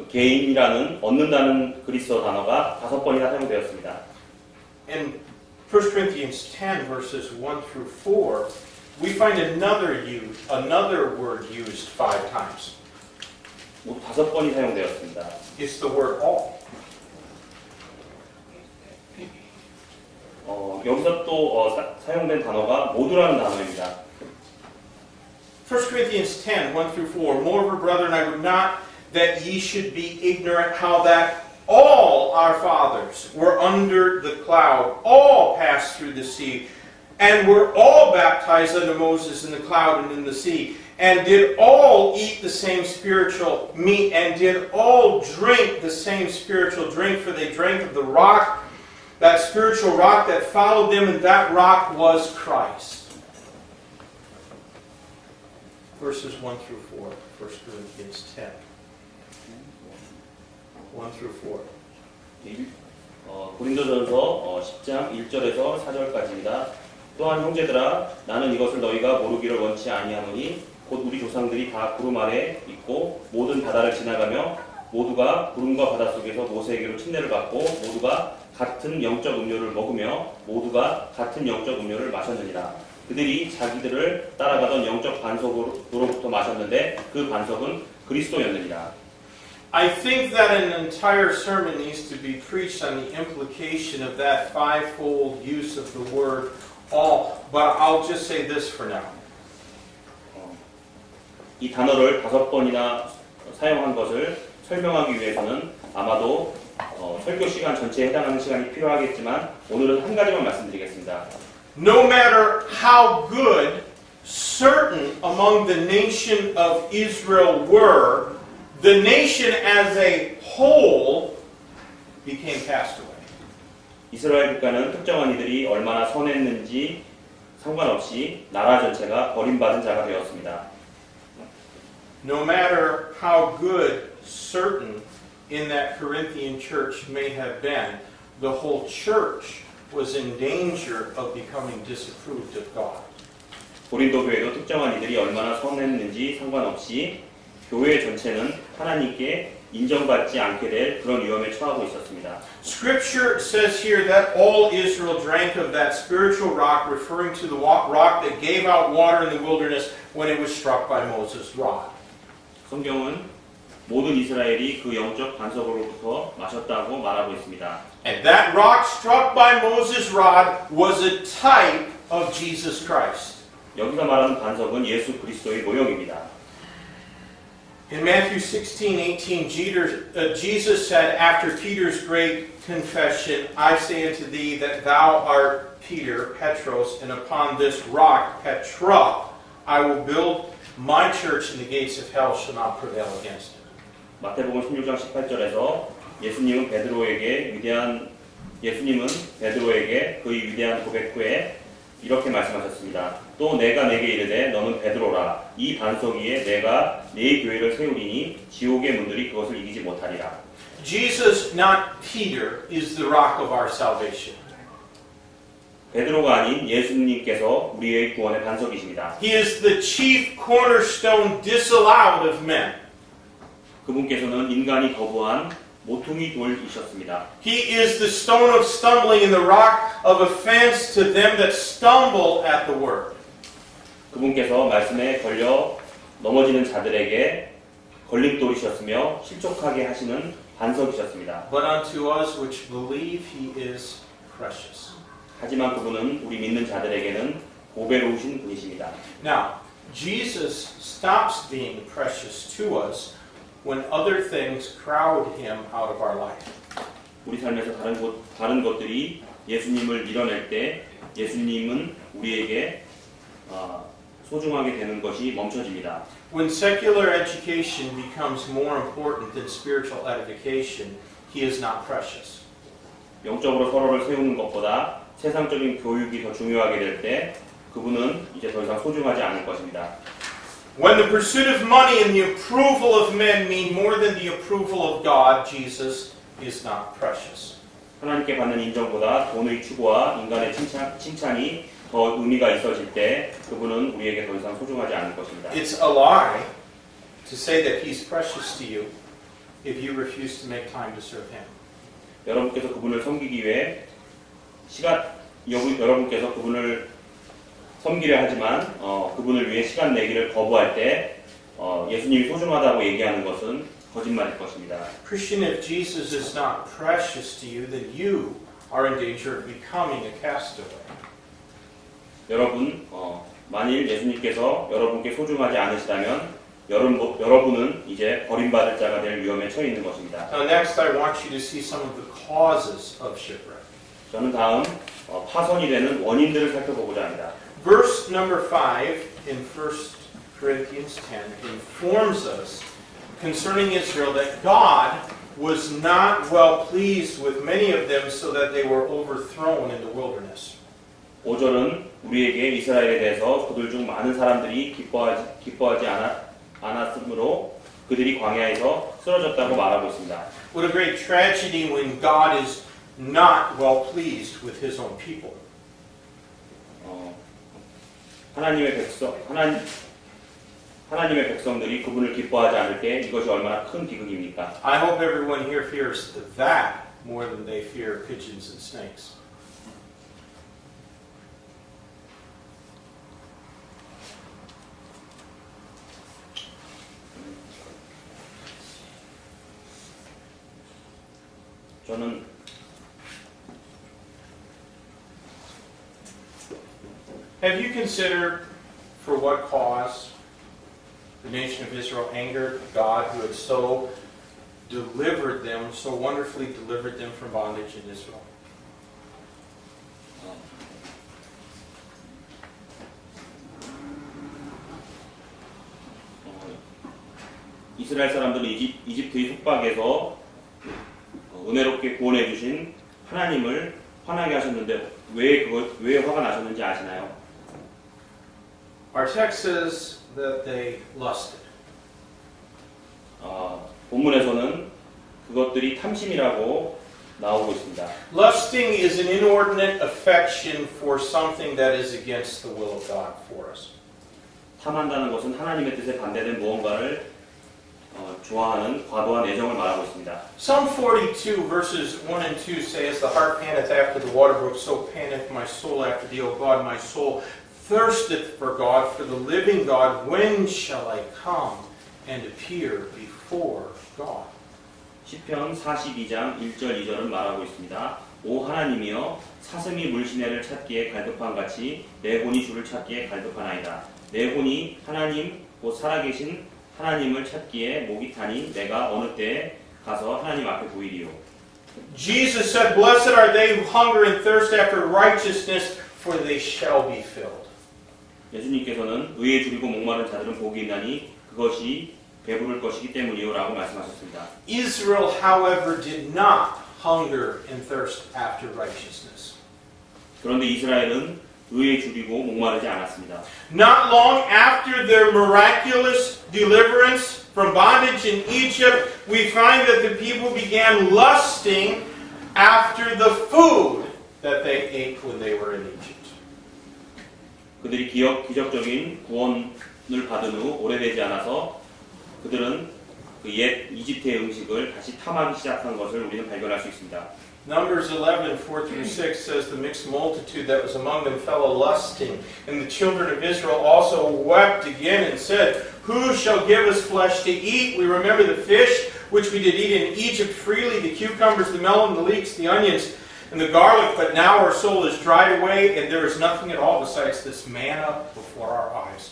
개인이라는 얻는다는 그리스어 단어가 5번이나 사용되었습니다. In 1 Corinthians 10, verses 1 through 4, we find another word used 5 times. 모두 5번이 사용되었습니다. It's the word all. 여기서 또 사용된 단어가 모두라는 단어입니다. 1 Corinthians 10, 1 through 4. Moreover, brethren, I would not that ye should be ignorant how that all our fathers were under the cloud, all passed through the sea, and were all baptized unto Moses in the cloud and in the sea, and did all eat the same spiritual meat, and did all drink the same spiritual drink, for they drank of the rock, that spiritual rock that followed them, and that rock was Christ. Verses 1 through 4, 1 Corinthians 10. 1 through 4. 고린도전서 10장 1절에서 4절까지입니다. 또한 형제들아 나는 이것을 너희가 모르기를 원치 아니하노니 곧 우리 조상들이 다 구름 아래 있고 모든 바다를 지나가며 모두가 구름과 바다 속에서 모세에게로 침례를 받고 모두가 같은 영적 음료를 먹으며 모두가 같은 영적 음료를 마셨느니라. 그들이 자기들을 따라가던 영적 반석으로부터 마셨는데 그 반석은 그리스도였느니라. I think that an entire sermon needs to be preached on the implication of that fivefold use of the word all, but I'll just say this for now. 이 단어를 5번이나 사용한 것을 설명하기 위해서는 아마도 설교 시간 전체에 해당하는 시간이 필요하겠지만 오늘은 한 가지만 말씀드리겠습니다. No matter how good certain among the nation of Israel were, the nation as a whole became cast away. 이스라엘 국가는 특정한 이들이 얼마나 선했는지 상관없이 나라 전체가 버림받은 자가 되었습니다. No matter how good certain in that Corinthian church may have been, the whole church was in danger of becoming disapproved of God. 고린도 교회도 특정한 이들이 얼마나 선했는지 상관없이 교회 전체는 하나님께 인정받지 않게 될 그런 위험에 처하고 있었습니다. Scripture says here that all Israel drank of that spiritual rock, referring to the rock that gave out water in the wilderness when it was struck by Moses' rod. 성경은 모든 이스라엘이 그 영적 반석으로부터 마셨다고 말하고 있습니다. And that rock struck by Moses' rod was a type of Jesus Christ. 여기서 말하는 반석은 예수 그리스도의 모형입니다. In Matthew 16:18, Jesus said after Peter's great confession, I say unto thee that thou art Peter, Petros, and upon this rock, Petra, I will build my church, and the gates of hell shall not prevail against it. 마태복음 16장 18절에서 예수님은 베드로에게 그의 위대한 고백 후에 이렇게 말씀하셨습니다. 또 내가 내게 이르되 너는 베드로라. 이 반석 위에 내가 네 교회를 세우리니 지옥의 문들이 그것을 이기지 못하리라. Jesus, not Peter, is the rock of our salvation. 베드로가 아닌 예수님께서 우리의 구원의 반석이십니다. He is the chief cornerstone disallowed of men. 그분께서는 인간이 거부한 모퉁이 돌이셨습니다. He is the stone of stumbling and the rock of offense to them that stumble at the word. 그분께서 말씀에 걸려 넘어지는 자들에게 걸림돌이셨으며 실족하게 하시는 반석이셨습니다. But unto us which believe he is precious. 하지만 그분은 우리 믿는 자들에게는 보배로우신 분이십니다. Now, Jesus stops being precious to us when other things crowd him out of our life. 우리 삶에서 다른 것들이 예수님을 밀어낼 때 예수님은 우리에게 소중하게 되는 것이 멈춰집니다. When secular education becomes more important than spiritual edification, he is not precious. 영적으로 서로를 세우는 것보다 세상적인 교육이 더 중요하게 될 때 그분은 이제 더 이상 소중하지 않을 것입니다. When the pursuit of money and the approval of men mean more than the approval of God, Jesus is not precious. 하나님께 받는 인정보다 돈의 추구와 인간의 칭찬이 더 의미가 있어질 때 그분은 우리에게 더 이상 소중하지 않을 것입니다. It's a lie to say that he's precious to you if you refuse to make time to serve him. 여러분께서 그분을 섬기기 위해 여러분께서 그분을 섬기려 하지만 그분을 위해 시간 내기를 거부할 때 예수님이 소중하다고 얘기하는 것은 거짓말일 것입니다. Christian, if Jesus is not precious to you, then you are in danger of becoming a castaway. 여러분, 만일 예수님께서 여러분께 소중하지 않으시다면 여러분은 이제 버림받을 자가 될 위험에 처해 있는 것입니다. Now next I want you to see some of the causes of shipwreck. 저는 다음 파손이 되는 원인들을 살펴보고자 합니다. Verse number 5 in 1 Corinthians 10 informs us concerning Israel that God was not well pleased with many of them so that they were overthrown in the wilderness. 5절은 우리에게 이스라엘에 대해서 그들 중 많은 사람들이 기뻐하지 않았으므로 그들이 광야에서 쓰러졌다고 말하고 있습니다. What a great tragedy when God is not well pleased with his own people. 하나님의 백성들이 그분을 기뻐하지 않을 때 이것이 얼마나 큰 비극입니까? I hope everyone here fears that more than they fear pigeons and snakes. 저는 Have you considered for what cause the nation of Israel angered God who had so delivered them, so wonderfully delivered them from bondage in Israel? 이스라엘 사람들은 이집트의 속박에서 은혜롭게 구원해 주신 하나님을 화나게 하셨는데 왜 화가 나셨는지 아시나요? Our text says that they lusted. 본문에서는 그것들이 탐심이라고 나오고 있습니다. Lusting is an inordinate affection for something that is against the will of God for us. 탐한다는 것은 하나님의 뜻에 반대된 무언가를 좋아하는 과도한 애정을 말하고 있습니다. Psalm 42 verses 1 and 2 say, As the hart panteth after the water brook, so panteth my soul after thee, O God, my soul thirsteth for God, for the living God. When shall I come and appear before God? 시편 42장 1절 2절은 말하고 있습니다. 오 하나님이여 사슴이 물시내를 찾기에 갈급한 같이 내 혼이 주를 찾기에 갈급하나이다. 내 혼이 하나님 곧 살아계신 하나님을 찾기에 목이 타니 내가 어느 때에 가서 하나님 앞에 보이리요. Jesus said, Blessed are they who hunger and thirst after righteousness, for they shall be filled. 예수님께서는 의에 줄이고 목마른 자들은 복이 있나니 그것이 배부를 것이기 때문이요 라고 말씀하셨습니다. Israel, however, did not hunger and thirst after righteousness. 그런데 이스라엘은 의에 줄이고 목마르지 않았습니다. Not long after their miraculous deliverance from bondage in Egypt, we find that the people began lusting after the food that they ate when they were in Egypt. 그들이 기적적인 구원을 받은 후 오래되지 않아서 그들은 그 옛 이집트의 음식을 다시 탐하기 시작한 것을 우리는 발견할 수 있습니다. Numbers 11, 4 through 6 says, The mixed multitude that was among them fell a-lusting, and the children of Israel also wept again and said, Who shall give us flesh to eat? We remember the fish which we did eat in Egypt freely, the cucumbers, the melon, the leeks, the onions, and the garlic, but now our soul is dried away, and there is nothing at all besides this manna before our eyes.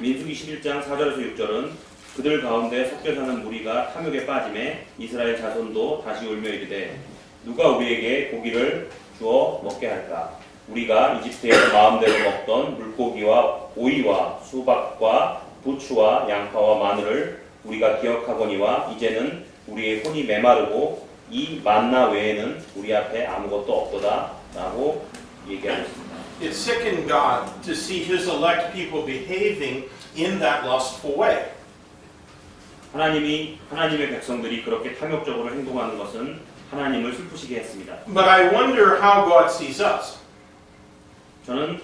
민수기 11장 4절에서 6절은 그들 가운데 섞여 사는 무리가 탐욕에 빠짐에 이스라엘 자손도 다시 울며 이르되 누가 우리에게 고기를 주어 먹게 할까? 우리가 이집트에서 마음대로 먹던 물고기와 오이와 수박과 부추와 양파와 마늘을 우리가 기억하거니와 이제는 우리의 혼이 메마르고 이 만나 외에는 우리 앞에 아무것도 없도다 라고 얘기하고 있습니다. It sickened God to see His elect people behaving in that lustful way. 하나님의 백성들이 그렇게 탐욕적으로 행동하는 것은 하나님을 슬프시게 했습니다. But I wonder how God sees us. 저는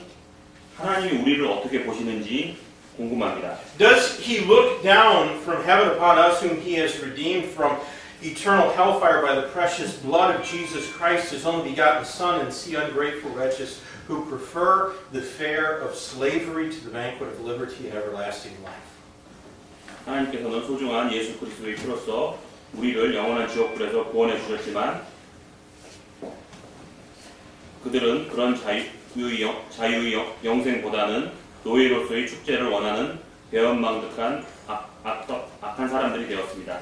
하나님이 우리를 어떻게 보시는지 궁금합니다. Does He look down from heaven upon us whom He has redeemed from eternal hellfire by the precious blood of Jesus Christ, His only begotten Son, and see ungrateful wretches who prefer the fare of slavery to the banquet of liberty and everlasting life? 하나님께서는 소중한 예수 그리스도의 피로써 우리를 영원한 지옥불에서 구원해 주셨지만 그들은 그런 자유의 영생보다는 노예로서의 축제를 원하는 배은망덕한 악한 사람들이 되었습니다.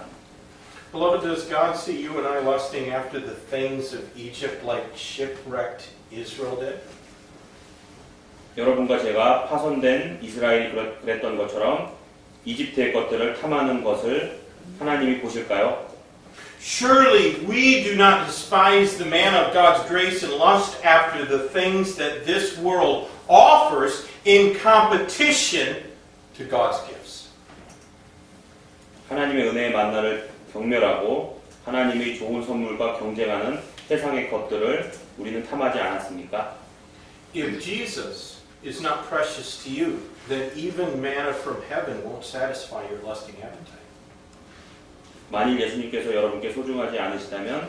Beloved, does God see you and I lusting after the things of Egypt like shipwrecked Israel did? 여러분과 제가 파손된 이스라엘이 그랬던 것처럼 이집트의 것들을 탐하는 것을 하나님이 보실까요? Surely we do not despise the manna of God's grace and lust after the things that this world offers in competition to God's gifts. 하나님의 은혜의 만나를 경멸하고 하나님의 좋은 선물과 경쟁하는 세상의 것들을 우리는 탐하지 않았습니까? If Jesus is not precious to you, then even manna from heaven won't satisfy your lusting appetite. 만일 예수님께서 여러분께 소중하지 않으시다면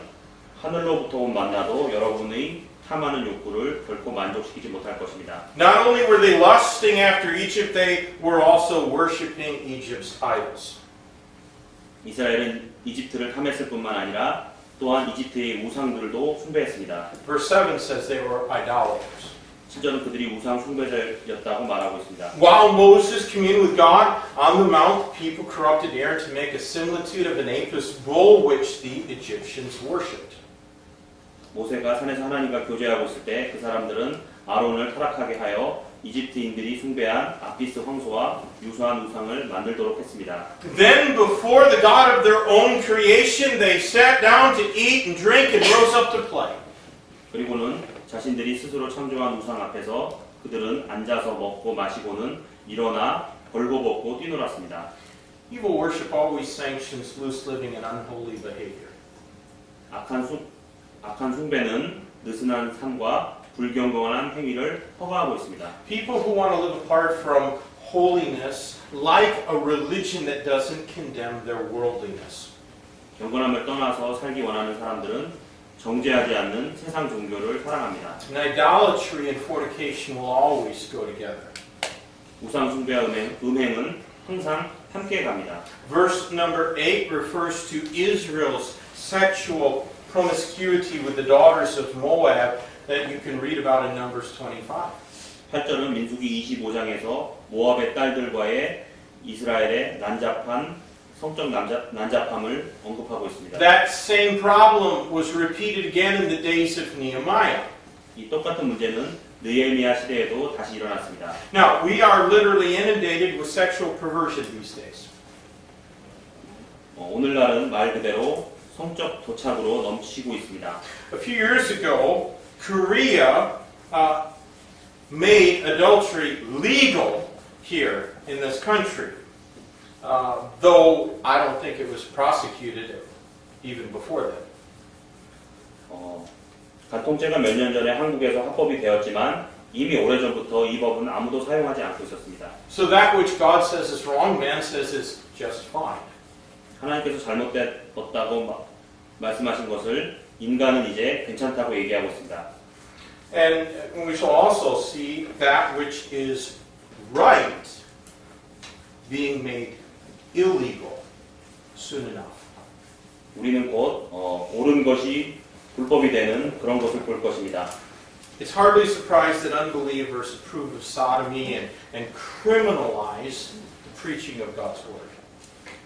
하늘로부터 온 만나도 여러분의 탐하는 욕구를 결코 만족시키지 못할 것입니다. Not only were they lusting after Egypt, they were also worshiping Egypt's idols. 이스라엘은 이집트를 탐했을 뿐만 아니라 또한 이집트의 우상들도 숭배했습니다. Verse 7 says they were idolaters. 7절은 그들이 우상 숭배자였다고 말하고 있습니다. While Moses communed with God on the mount, people corrupted Aaron to make a similitude of an apis bull which the Egyptians worshipped. 모세가 산에서 하나님과 교제하고 있을 때 그 사람들은 아론을 타락하게 하여 이집트인들이 숭배한 아피스 황소와 유사한 우상을 만들도록 했습니다. Then before the God of their own creation, they sat down to eat and drink and rose up to play. 그리고는 자신들이 스스로 창조한 우상 앞에서 그들은 앉아서 먹고 마시고는 일어나 벌거벗고 뛰놀았습니다. Evil worship always sanctions loose living and unholy behavior. 악한 숭배는 느슨한 삶과 불경건한 행위를 허가하고 있습니다. People who want to live apart from holiness like a religion that doesn't condemn their worldliness. 경건함을 떠나서 살기 원하는 사람들은 정죄하지 않는 세상 종교를 사랑합니다. And idolatry and fornication will always go together. 우상 숭배와 음행은 항상 함께 갑니다. Verse number 8 refers to Israel's sexual promiscuity with the daughters of Moab that you can read about in Numbers 25. 8절은 민수기 25장에서 모압의 딸들과의 이스라엘의 난잡한 성적 난잡함을 언급하고 있습니다. That same problem was repeated again in the days of Nehemiah. 이 똑같은 문제는 느헤미야 시대에도 다시 일어났습니다. Now, we are literally inundated with sexual perversion these days. 오늘날은 말 그대로 성적 도착으로 넘치고 있습니다. A few years ago, Korea made adultery legal here in this country. Though I don't think it was prosecuted even before that. 간통죄가 몇 년 전에 한국에서 합법이 되었지만 이미 오래전부터 이 법은 아무도 사용하지 않고 있었습니다. So that which God says is wrong, man says is just fine. 하나님께서 잘못되었다고 말씀하신 것을 인간은 이제 괜찮다고 얘기하고 있습니다. And we shall also see that which is right being made illegal soon enough. 우리는 곧 옳은 것이 불법이 되는 그런 것을 볼 것입니다. It's hardly surprised that unbelievers approve of sodomy and criminalize the preaching of God's word.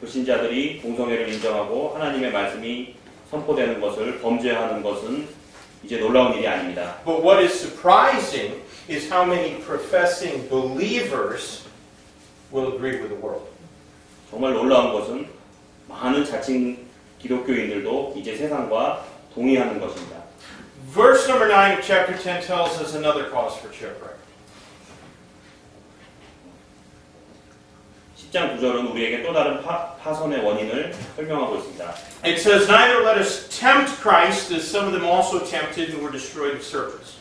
불신자들이 동성애를 인정하고 하나님의 말씀이 선포되는 것을 범죄하는 것은 이제 놀라운 일이 아닙니다. But what is surprising is how many professing believers will agree with the world. 정말 놀라운 것은 많은 자칭 기독교인들도 이제 세상과 동의하는 것입니다. Verse number 9 of chapter 10 tells us another cause for shipwreck. 10장 9절은 우리에게 또 다른 파선의 원인을 설명하고 있습니다. It says, neither let us tempt Christ, as some of them also tempted and were destroyed of serpents.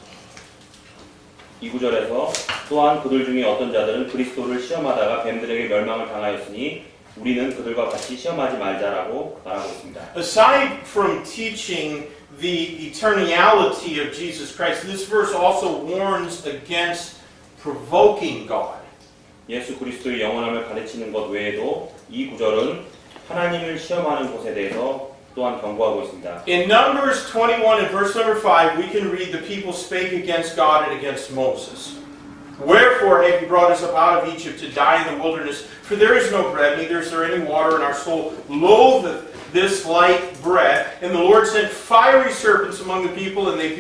이 구절에서 또한 그들 중에 어떤 자들은 그리스도를 시험하다가 뱀들에게 멸망을 당하였으니 우리는 그들과 같이 시험하지 말자라고 말하고 있습니다. Aside from teaching the eternality of Jesus Christ, this verse also warns against provoking God. 예수 그리스도의 영원함을 가르치는 것 외에도 이 구절은 하나님을 시험하는 것에 대해서 또한 경고하고 있습니다. In Numbers 21 and verse number 5, we can read the people spake against God and against Moses. Wherefore have you brought us up out of Egypt to die in the wilderness? For there is no bread, neither is there any water, and our soul loatheth this light bread. And the Lord sent fiery serpents among the people, and they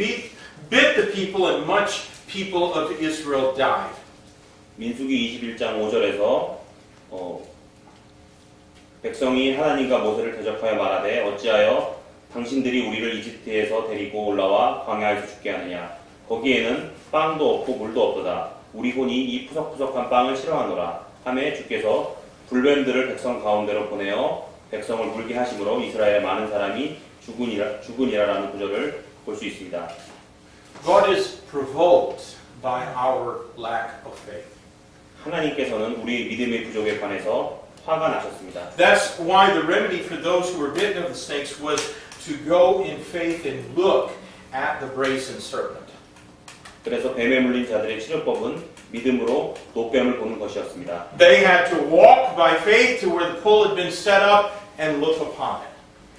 bit the people, and much people of Israel died. 민수기 21장 5절에서 백성이 하나님과 모세를 대적하여 말하되 어찌하여 당신들이 우리를 이집트에서 데리고 올라와 광야에서 죽게 하느냐. 거기에는 빵도 없고 물도 없도다. 우리 혼이 이 푸석푸석한 빵을 싫어하노라. 하매 주께서 불뱀들을 백성 가운데로 보내어 백성을 물게 하심으로 이스라엘의 많은 사람이 죽으니라라는 구절을 볼 수 있습니다. God is provoked by our lack of faith. 하나님께서는 우리 믿음의 부족에 관해서 화가 나셨습니다. That's why the remedy for those who were bitten of the snakes was to go in faith and look at the brazen serpent. 그래서 뱀에 물린 자들의 치료법은 믿음으로 노뱀을 보는 것이었습니다. They had to walk by faith to where the pole had been set up and look upon it.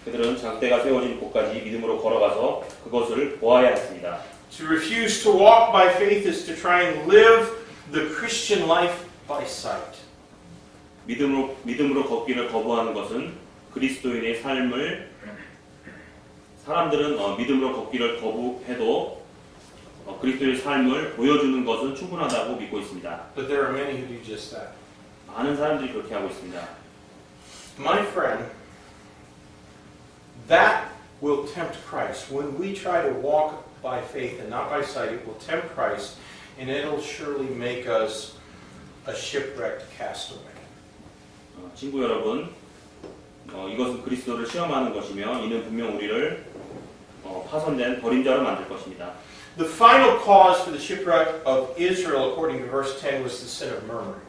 그들은 장대가 세워진 곳까지 믿음으로 걸어가서 그것을 보아야 했습니다. To refuse to walk by faith is to try and live the Christian life by sight. 믿음으로 걷기를 거부하는 것은 그리스도인의 삶을 사람들은 믿음으로 걷기를 거부해도 그리스도의 삶을 보여주는 것은 충분하다고 믿고 있습니다. But there are many who do just that. 많은 사람들이 그렇게 하고 있습니다. My friend, that will tempt Christ. When we try to walk by faith and not by sight, it will tempt Christ, and it'll surely make us a shipwrecked castaway. 친구 여러분, 이것은 그리스도를 시험하는 것이며 이는 분명 우리를 파손된 버림자로 만들 것입니다. The final cause for the shipwreck of Israel, according to verse 10, was the sin of murmuring.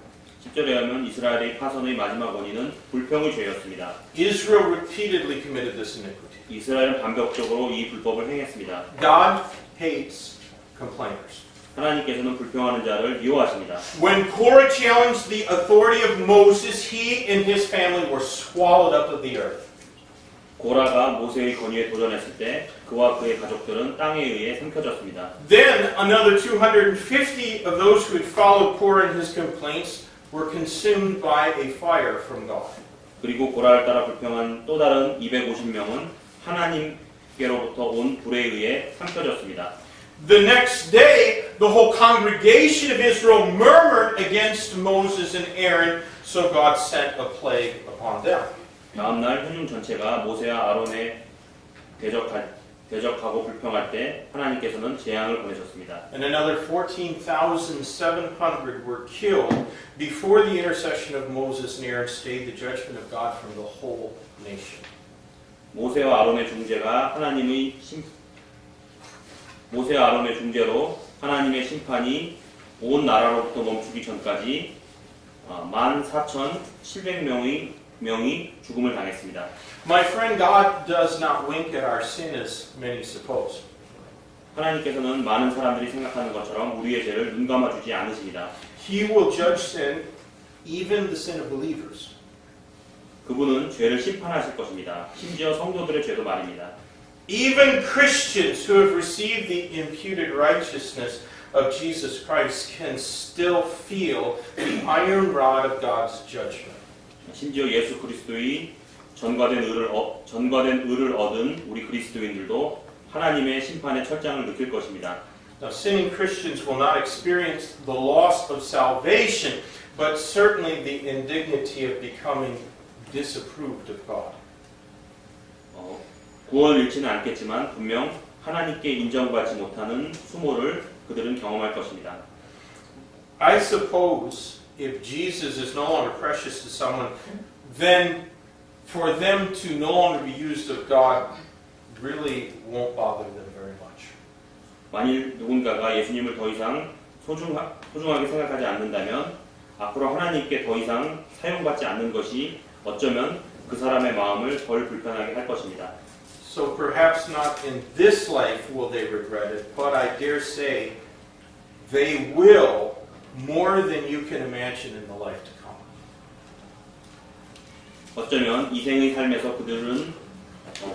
10절에 하면 이스라엘의 파손의 마지막 원인은 불평의 죄였습니다. Israel repeatedly committed this iniquity. 이스라엘은 반복적으로 이 불법을 행했습니다. God hates complainers. 하나님께서는 불평하는 자를 미워하십니다. When Korah challenged the authority of Moses, he and his family were swallowed up of the earth. 고라가 모세의 권위에 도전했을 때 그와 그의 가족들은 땅에 의해 삼켜졌습니다. Then another 250 of those who had followed Korah in his complaints were consumed by a fire from God. 그리고 고라를 따라 불평한 또 다른 250명은 하나님께로부터 온 불에 의해 삼켜졌습니다. The next day, the whole congregation of Israel murmured against Moses and Aaron, so God sent a plague upon them. 다음 날 회중 전체가 모세와 아론에 대적하고 불평할 때 하나님께서는 재앙을 보내셨습니다. And another 14,700 were killed before the intercession of Moses and Aaron stayed the judgment of God from the whole nation. 모세와 아론의 중재로 하나님의 심판이 온 나라로부터 멈추기 전까지 14,700명이 죽음을 당했습니다. My friend, God does not wink at our sin as many suppose. 하나님께서는 많은 사람들이 생각하는 것처럼 우리의 죄를 눈감아주지 않으십니다. He will judge sin, even the sin of believers. 그분은 죄를 심판하실 것입니다. 심지어 성도들의 죄도 말입니다. Even Christians who have received the imputed righteousness of Jesus Christ can still feel the iron rod of God's judgment. 심지어 예수 그리스도의 전가된 의를 얻은 우리 그리스도인들도 하나님의 심판의 철장을 느낄 것입니다. Now, sinning Christians will not experience the loss of salvation, but certainly the indignity of becoming disapproved of God. 구원을 잃지는 않겠지만 분명 하나님께 인정받지 못하는 수모를 그들은 경험할 것입니다. I suppose if Jesus is no longer precious to someone, then for them to no longer be used of God really won't bother them very much. 만일 누군가가 예수님을 더 이상 소중하게 생각하지 않는다면 앞으로 하나님께 더 이상 사용받지 않는 것이 어쩌면 그 사람의 마음을 덜 불편하게 할 것입니다. So perhaps not in this life will they regret it, but I dare say they will more than you can imagine in the life to come. 어쩌면 이생의 삶에서 그들은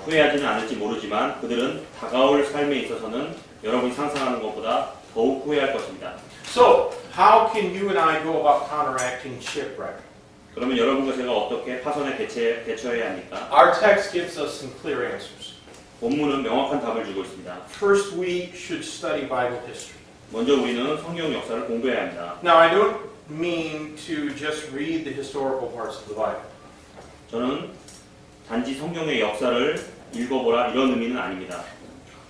후회하지는 않을지 모르지만 그들은 다가올 삶에 있어서는 여러분이 상상하는 것보다 더욱 후회할 것입니다. So, how can you and I go about counteracting shipwreck? 그러면 여러분과 제가 어떻게 파손에 대처해야 합니까? Our text gives us some clear answers. 본문은 명확한 답을 주고 있습니다. First, we should study Bible history. 먼저 우리는 성경 역사를 공부해야 합니다. Now, I don't mean to just read the historical parts of the Bible. 저는 단지 성경의 역사를 읽어보라 이런 의미는 아닙니다.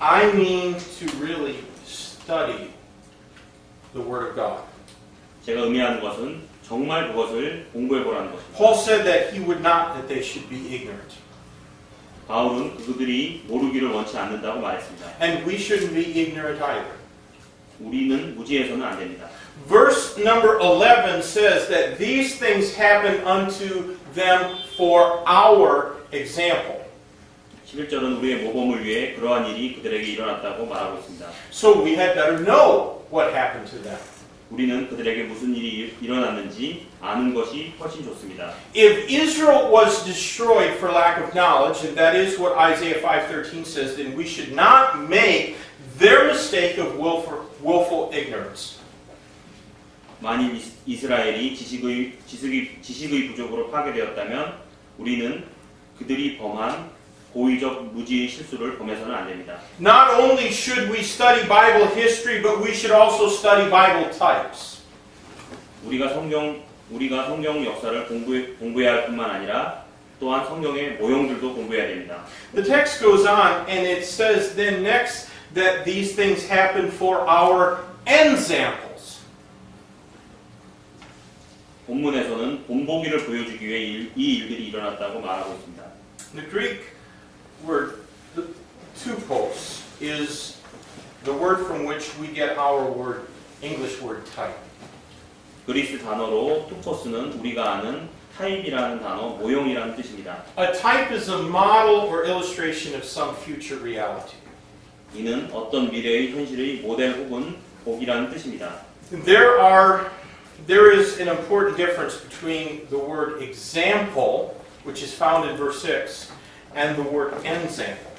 I mean to really study the Word of God. 제가 의미하는 것은 정말 그것을 공부해보라는 것입니다. Paul said that he would not that they should be ignorant. 바울은 그들이 모르기를 원치 않는다고 말했습니다. And we shouldn't be ignorant either. 우리는 무지해서는 안 됩니다. Verse number 11 says that these things happen unto them for our example. 11절은 우리의 모범을 위해 그러한 일이 그들에게 일어났다고 말하고 있습니다. So we had better know what happened to them. 우리는 그들에게 무슨 일이 일어났는지 아는 것이 훨씬 좋습니다. If Israel was destroyed for lack of knowledge, and that is what Isaiah 5:13 says, then we should not make their mistake of willful ignorance. 만일 이스라엘이 지식의 부족으로 파괴되었다면 우리는 그들이 범한 고의적 무지의 실수를 범해서는 안 됩니다. Not only should we study Bible history, but we should also study Bible types. 우리가 성경 역사를 공부해야 할 뿐만 아니라 또한 성경의 모형들도 공부해야 됩니다. The text goes on and it says then next that these things happen for our ensamples. 본문에서는 본보기를 보여주기 위해 이 일들이 일어났다고 말하고 있습니다. The Greek word tupos is the word from which we get our word, English word type. 그리스 단어로 투포스는 우리가 아는 타입이라는 단어, 모형이라는 뜻입니다. A type is a model or illustration of some future reality. 이는 어떤 미래의 현실의 모델 혹은 복이라는 뜻입니다. There is an important difference between the word example, which is found in verse 6, and the word ensample.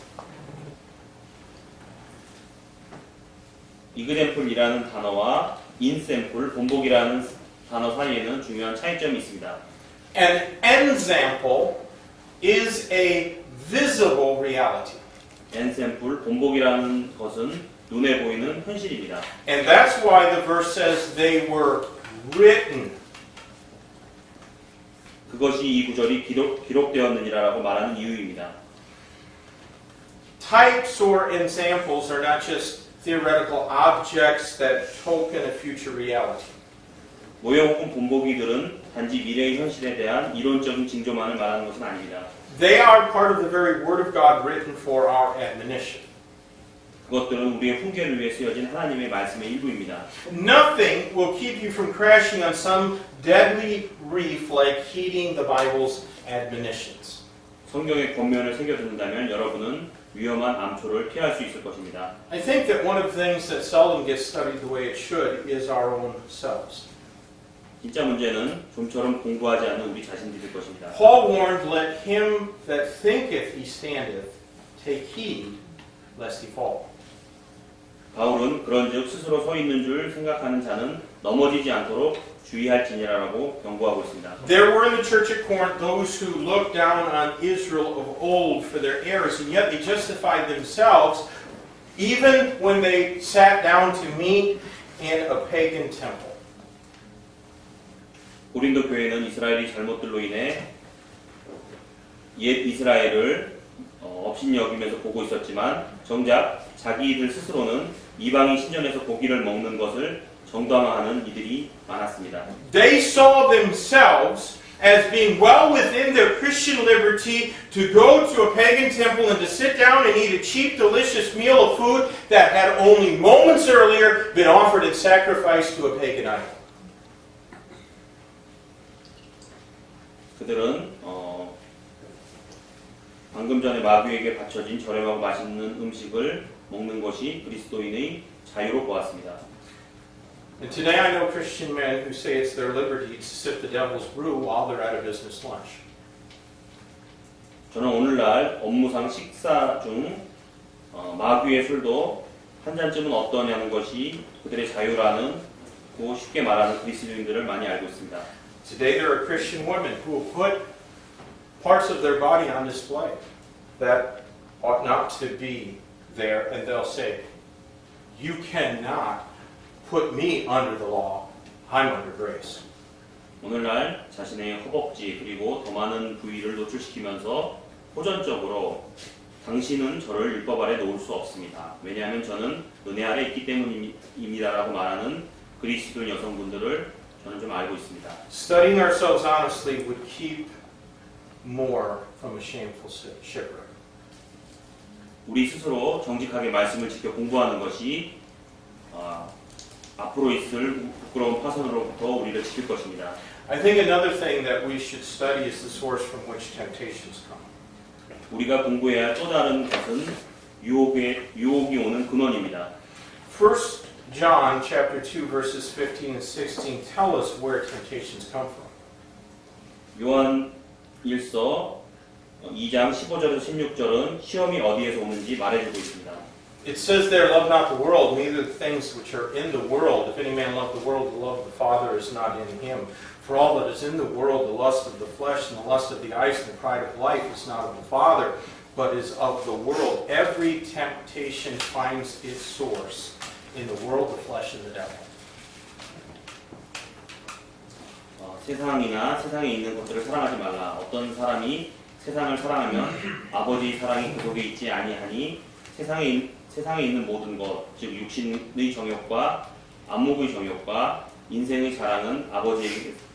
이그샘플이라는 단어와 인샘플, 본복이라는 단어 사이에는 중요한 차이점이 있습니다. An ensample is a visible reality. 엔샘플, 본복이라는 것은 눈에 보이는 현실입니다. And that's why the verse says they were written. 그것이 이 구절이 기록되었느니라라고 말하는 이유입니다. Types or ensamples are not just theoretical objects that token a future reality. 모형 혹은 본보기들은 단지 미래의 현실에 대한 이론적인 징조만을 말하는 것은 아닙니다. They are part of the very Word of God written for our admonition. 그것들은 우리의 훈계를 위해 쓰여진 하나님의 말씀의 일부입니다. Nothing will keep you from crashing on some deadly reef like heeding the Bible's admonitions. 성경의 권면을 새겨듣는다면 여러분은 위험한 암초를 피할 수 있을 것입니다. I think that one of the things that seldom gets studied the way it should is our own selves. 진짜 문제는 좀처럼 공부하지 않는 우리 자신들일 것입니다. Paul warned, "Let him that thinketh he standeth take heed, lest he fall." 바울은 그런즉 스스로 서 있는 줄 생각하는 자는 넘어지지 않도록 주의할지니라라고 경고하고 있습니다. There were in the church at Corinth those who looked down on Israel of old for their errors, and yet they justified themselves even when they sat down to meet in a pagan temple. 고린도 교회는 이스라엘의 잘못들로 인해 옛 이스라엘을 업신여기면서 보고 있었지만 정작 자기들 스스로는 이방인 신전에서 고기를 먹는 것을 정당화하는 이들이 많았습니다. They saw themselves as being well within their Christian liberty to go to a pagan temple and to sit down and eat a cheap, delicious meal of food that had only moments earlier been offered in sacrifice to a pagan idol. 그들은 방금 전에 마귀에게 바쳐진 저렴하고 맛있는 음식을 먹는 것이 그리스도인의 자유로 보았습니다. And today I know Christian men who say it's their liberty to sip the devil's brew while they're at a business lunch. 저는 오늘날 업무상 식사 중 마귀의 술도 한 잔쯤은 어떠냐는 것이 그들의 자유라는 고 쉽게 말하는 그리스도인들을 많이 알고 있습니다. Today there are Christian women who will put parts of their body on display that ought not to be there, and they'll say, "You cannot put me under the law. I'm under grace." 오늘날 자신의 허벅지 그리고 더 많은 부위를 노출시키면서 호전적으로 당신은 저를 율법 아래 놓을 수 없습니다. 왜냐하면 저는 은혜 아래 있기 때문입니다라고 말하는 그리스도인 여성분들을 저는 좀 알고 있습니다. Studying ourselves honestly would keep more from a shameful shipwreck. 우리 스스로 정직하게 말씀을 지켜 공부하는 것이 앞으로 있을 부끄러운 파선으로부터 우리를 지킬 것입니다. I think another thing that we should study is the source from which temptations come. 우리가 공부해야 할 또 다른 것은 유혹이 오는 근원입니다. 1 John chapter 2 verses 15 and 16 tell us where temptations come from. 요한 1서 2장 15절에서 16절은 시험이 어디에서 오는지 말해주고 있습니다. It says there, love not the world, neither the things which are in the world. If any man love the world, the love of the Father is not in him. For all that is in the world, the lust of the flesh and the lust of the eyes and the pride of life is not of the Father, but is of the world. Every temptation finds its source in the world, the flesh, and the devil. 세상이나 세상에 있는 것들을 사랑하지 말라. 어떤 사람이 세상을 사랑하면 아버지의 사랑이 그 속에 있지 아니하니 세상에 있는 모든 것, 즉 육신의 정욕과 안목의 정욕과 인생의 자랑은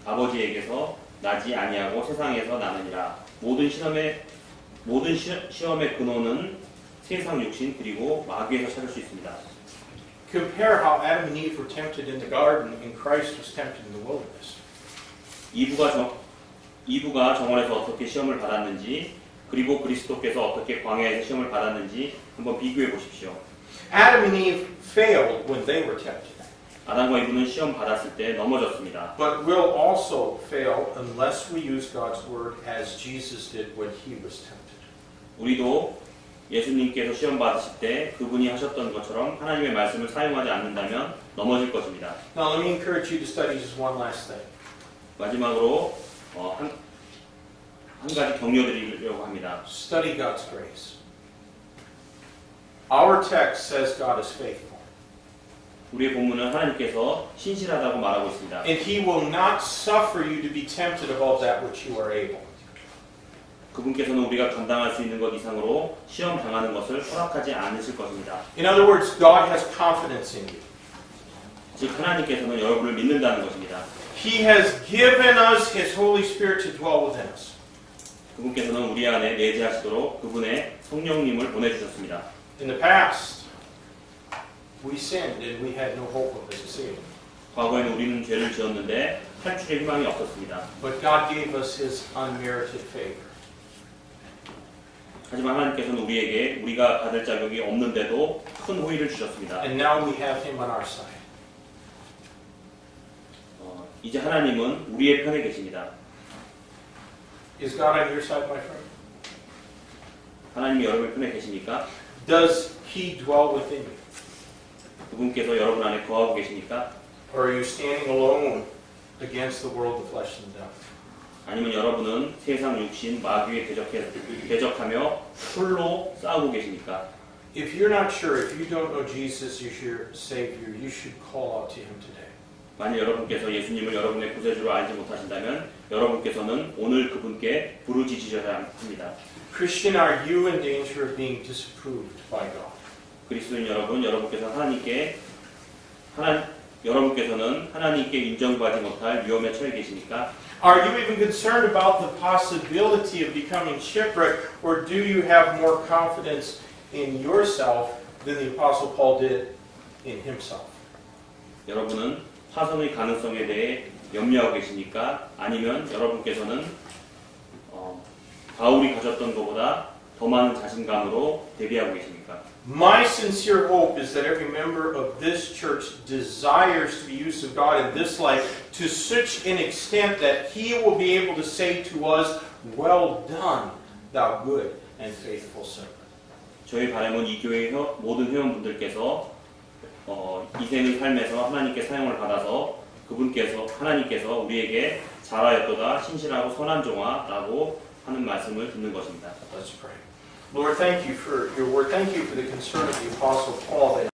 아버지에게서 나지 아니하고 세상에서 나느니라. 모든 시험의 근원은 세상 육신 그리고 마귀에서 찾을 수 있습니다. Compare how Adam and Eve were tempted in the garden and Christ was tempted in the wilderness. 이브가 정원에서 어떻게 시험을 받았는지 그리고 그리스도께서 어떻게 광야에서 시험을 받았는지 한번 비교해 보십시오. Adam and Eve failed when they were tempted. 아담과 이브는 시험 받았을 때 넘어졌습니다. But we'll also fail unless we use God's word as Jesus did when he was tempted. 우리도 예수님께서 시험 받으실 때 그분이 하셨던 것처럼 하나님의 말씀을 사용하지 않는다면 넘어질 것입니다. Now let me encourage you to study just one last thing. 마지막으로 한 가지 격려드리려고 합니다. Study God's grace. Our text says God is faithful. 우리의 본문은 하나님께서 신실하다고 말하고 있습니다. And he will not suffer you to be tempted above that which you are able. 그분께서는 우리가 감당할 수 있는 것 이상으로 시험 당하는 것을 허락하지 않으실 것입니다. In other words, God has confidence in you. 즉 하나님께서는 여러분을 믿는다는 것입니다. He has given us His Holy Spirit to dwell within us. 그분께서는 우리 안에 내재하시도록 그분의 성령님을 보내주셨습니다. In the past, we sinned and we had no hope of escape. 과거에는 우리는 죄를 지었는데 탈출의 희망이 없었습니다. But God gave us His unmerited favor. 하지만 하나님께서는 우리에게 우리가 받을 자격이 없는데도 큰 호의를 주셨습니다. And now we have Him on our side. 이제 하나님은 우리의 편에 계십니다. Is God on your side, my friend? 하나님이 여러분의 편에 계십니까? Does He dwell within you? 그분께서 여러분 안에 거하고 계십니까? Or are you standing alone against the world, the flesh, and the devil? 아니면 여러분은 세상 육신 마귀에 대적하며 홀로 싸우고 계십니까? If you're not sure, if you don't know Jesus as your Savior, you should call out to Him today. 만약 여러분께서 예수님을 여러분의 구세주로 알지 못하신다면 여러분께서는 오늘 그분께 부르짖으셔야 합니다. Christian, are you in danger of being disapproved by God? 그리스도인 여러분, 여러분께서는 하나님께 인정받지 못할 위험에 처해 계십니까? Are you even concerned about the possibility of becoming shipwrecked, or do you have more confidence in yourself than the Apostle Paul did in himself? 여러분은 파손의 가능성에 대해 염려하고 계십니까? 아니면 여러분께서는 바울이 가졌던 것보다 더 많은 자신감으로 대비하고 계십니까? My sincere hope is that every member of this church desires to be used of God in this life to such an extent that He will be able to say to us, "Well done, thou good and faithful servant." 저희 바람은 이 교회의 모든 회원분들께서 이생의 삶에서 하나님께 사용을 받아서 하나님께서 우리에게 잘하였도다 신실하고 선한 종아라고 하는 말씀을 듣는 것입니다. Let's pray. Lord, thank you for your word. Thank you for the concern of the Apostle Paul that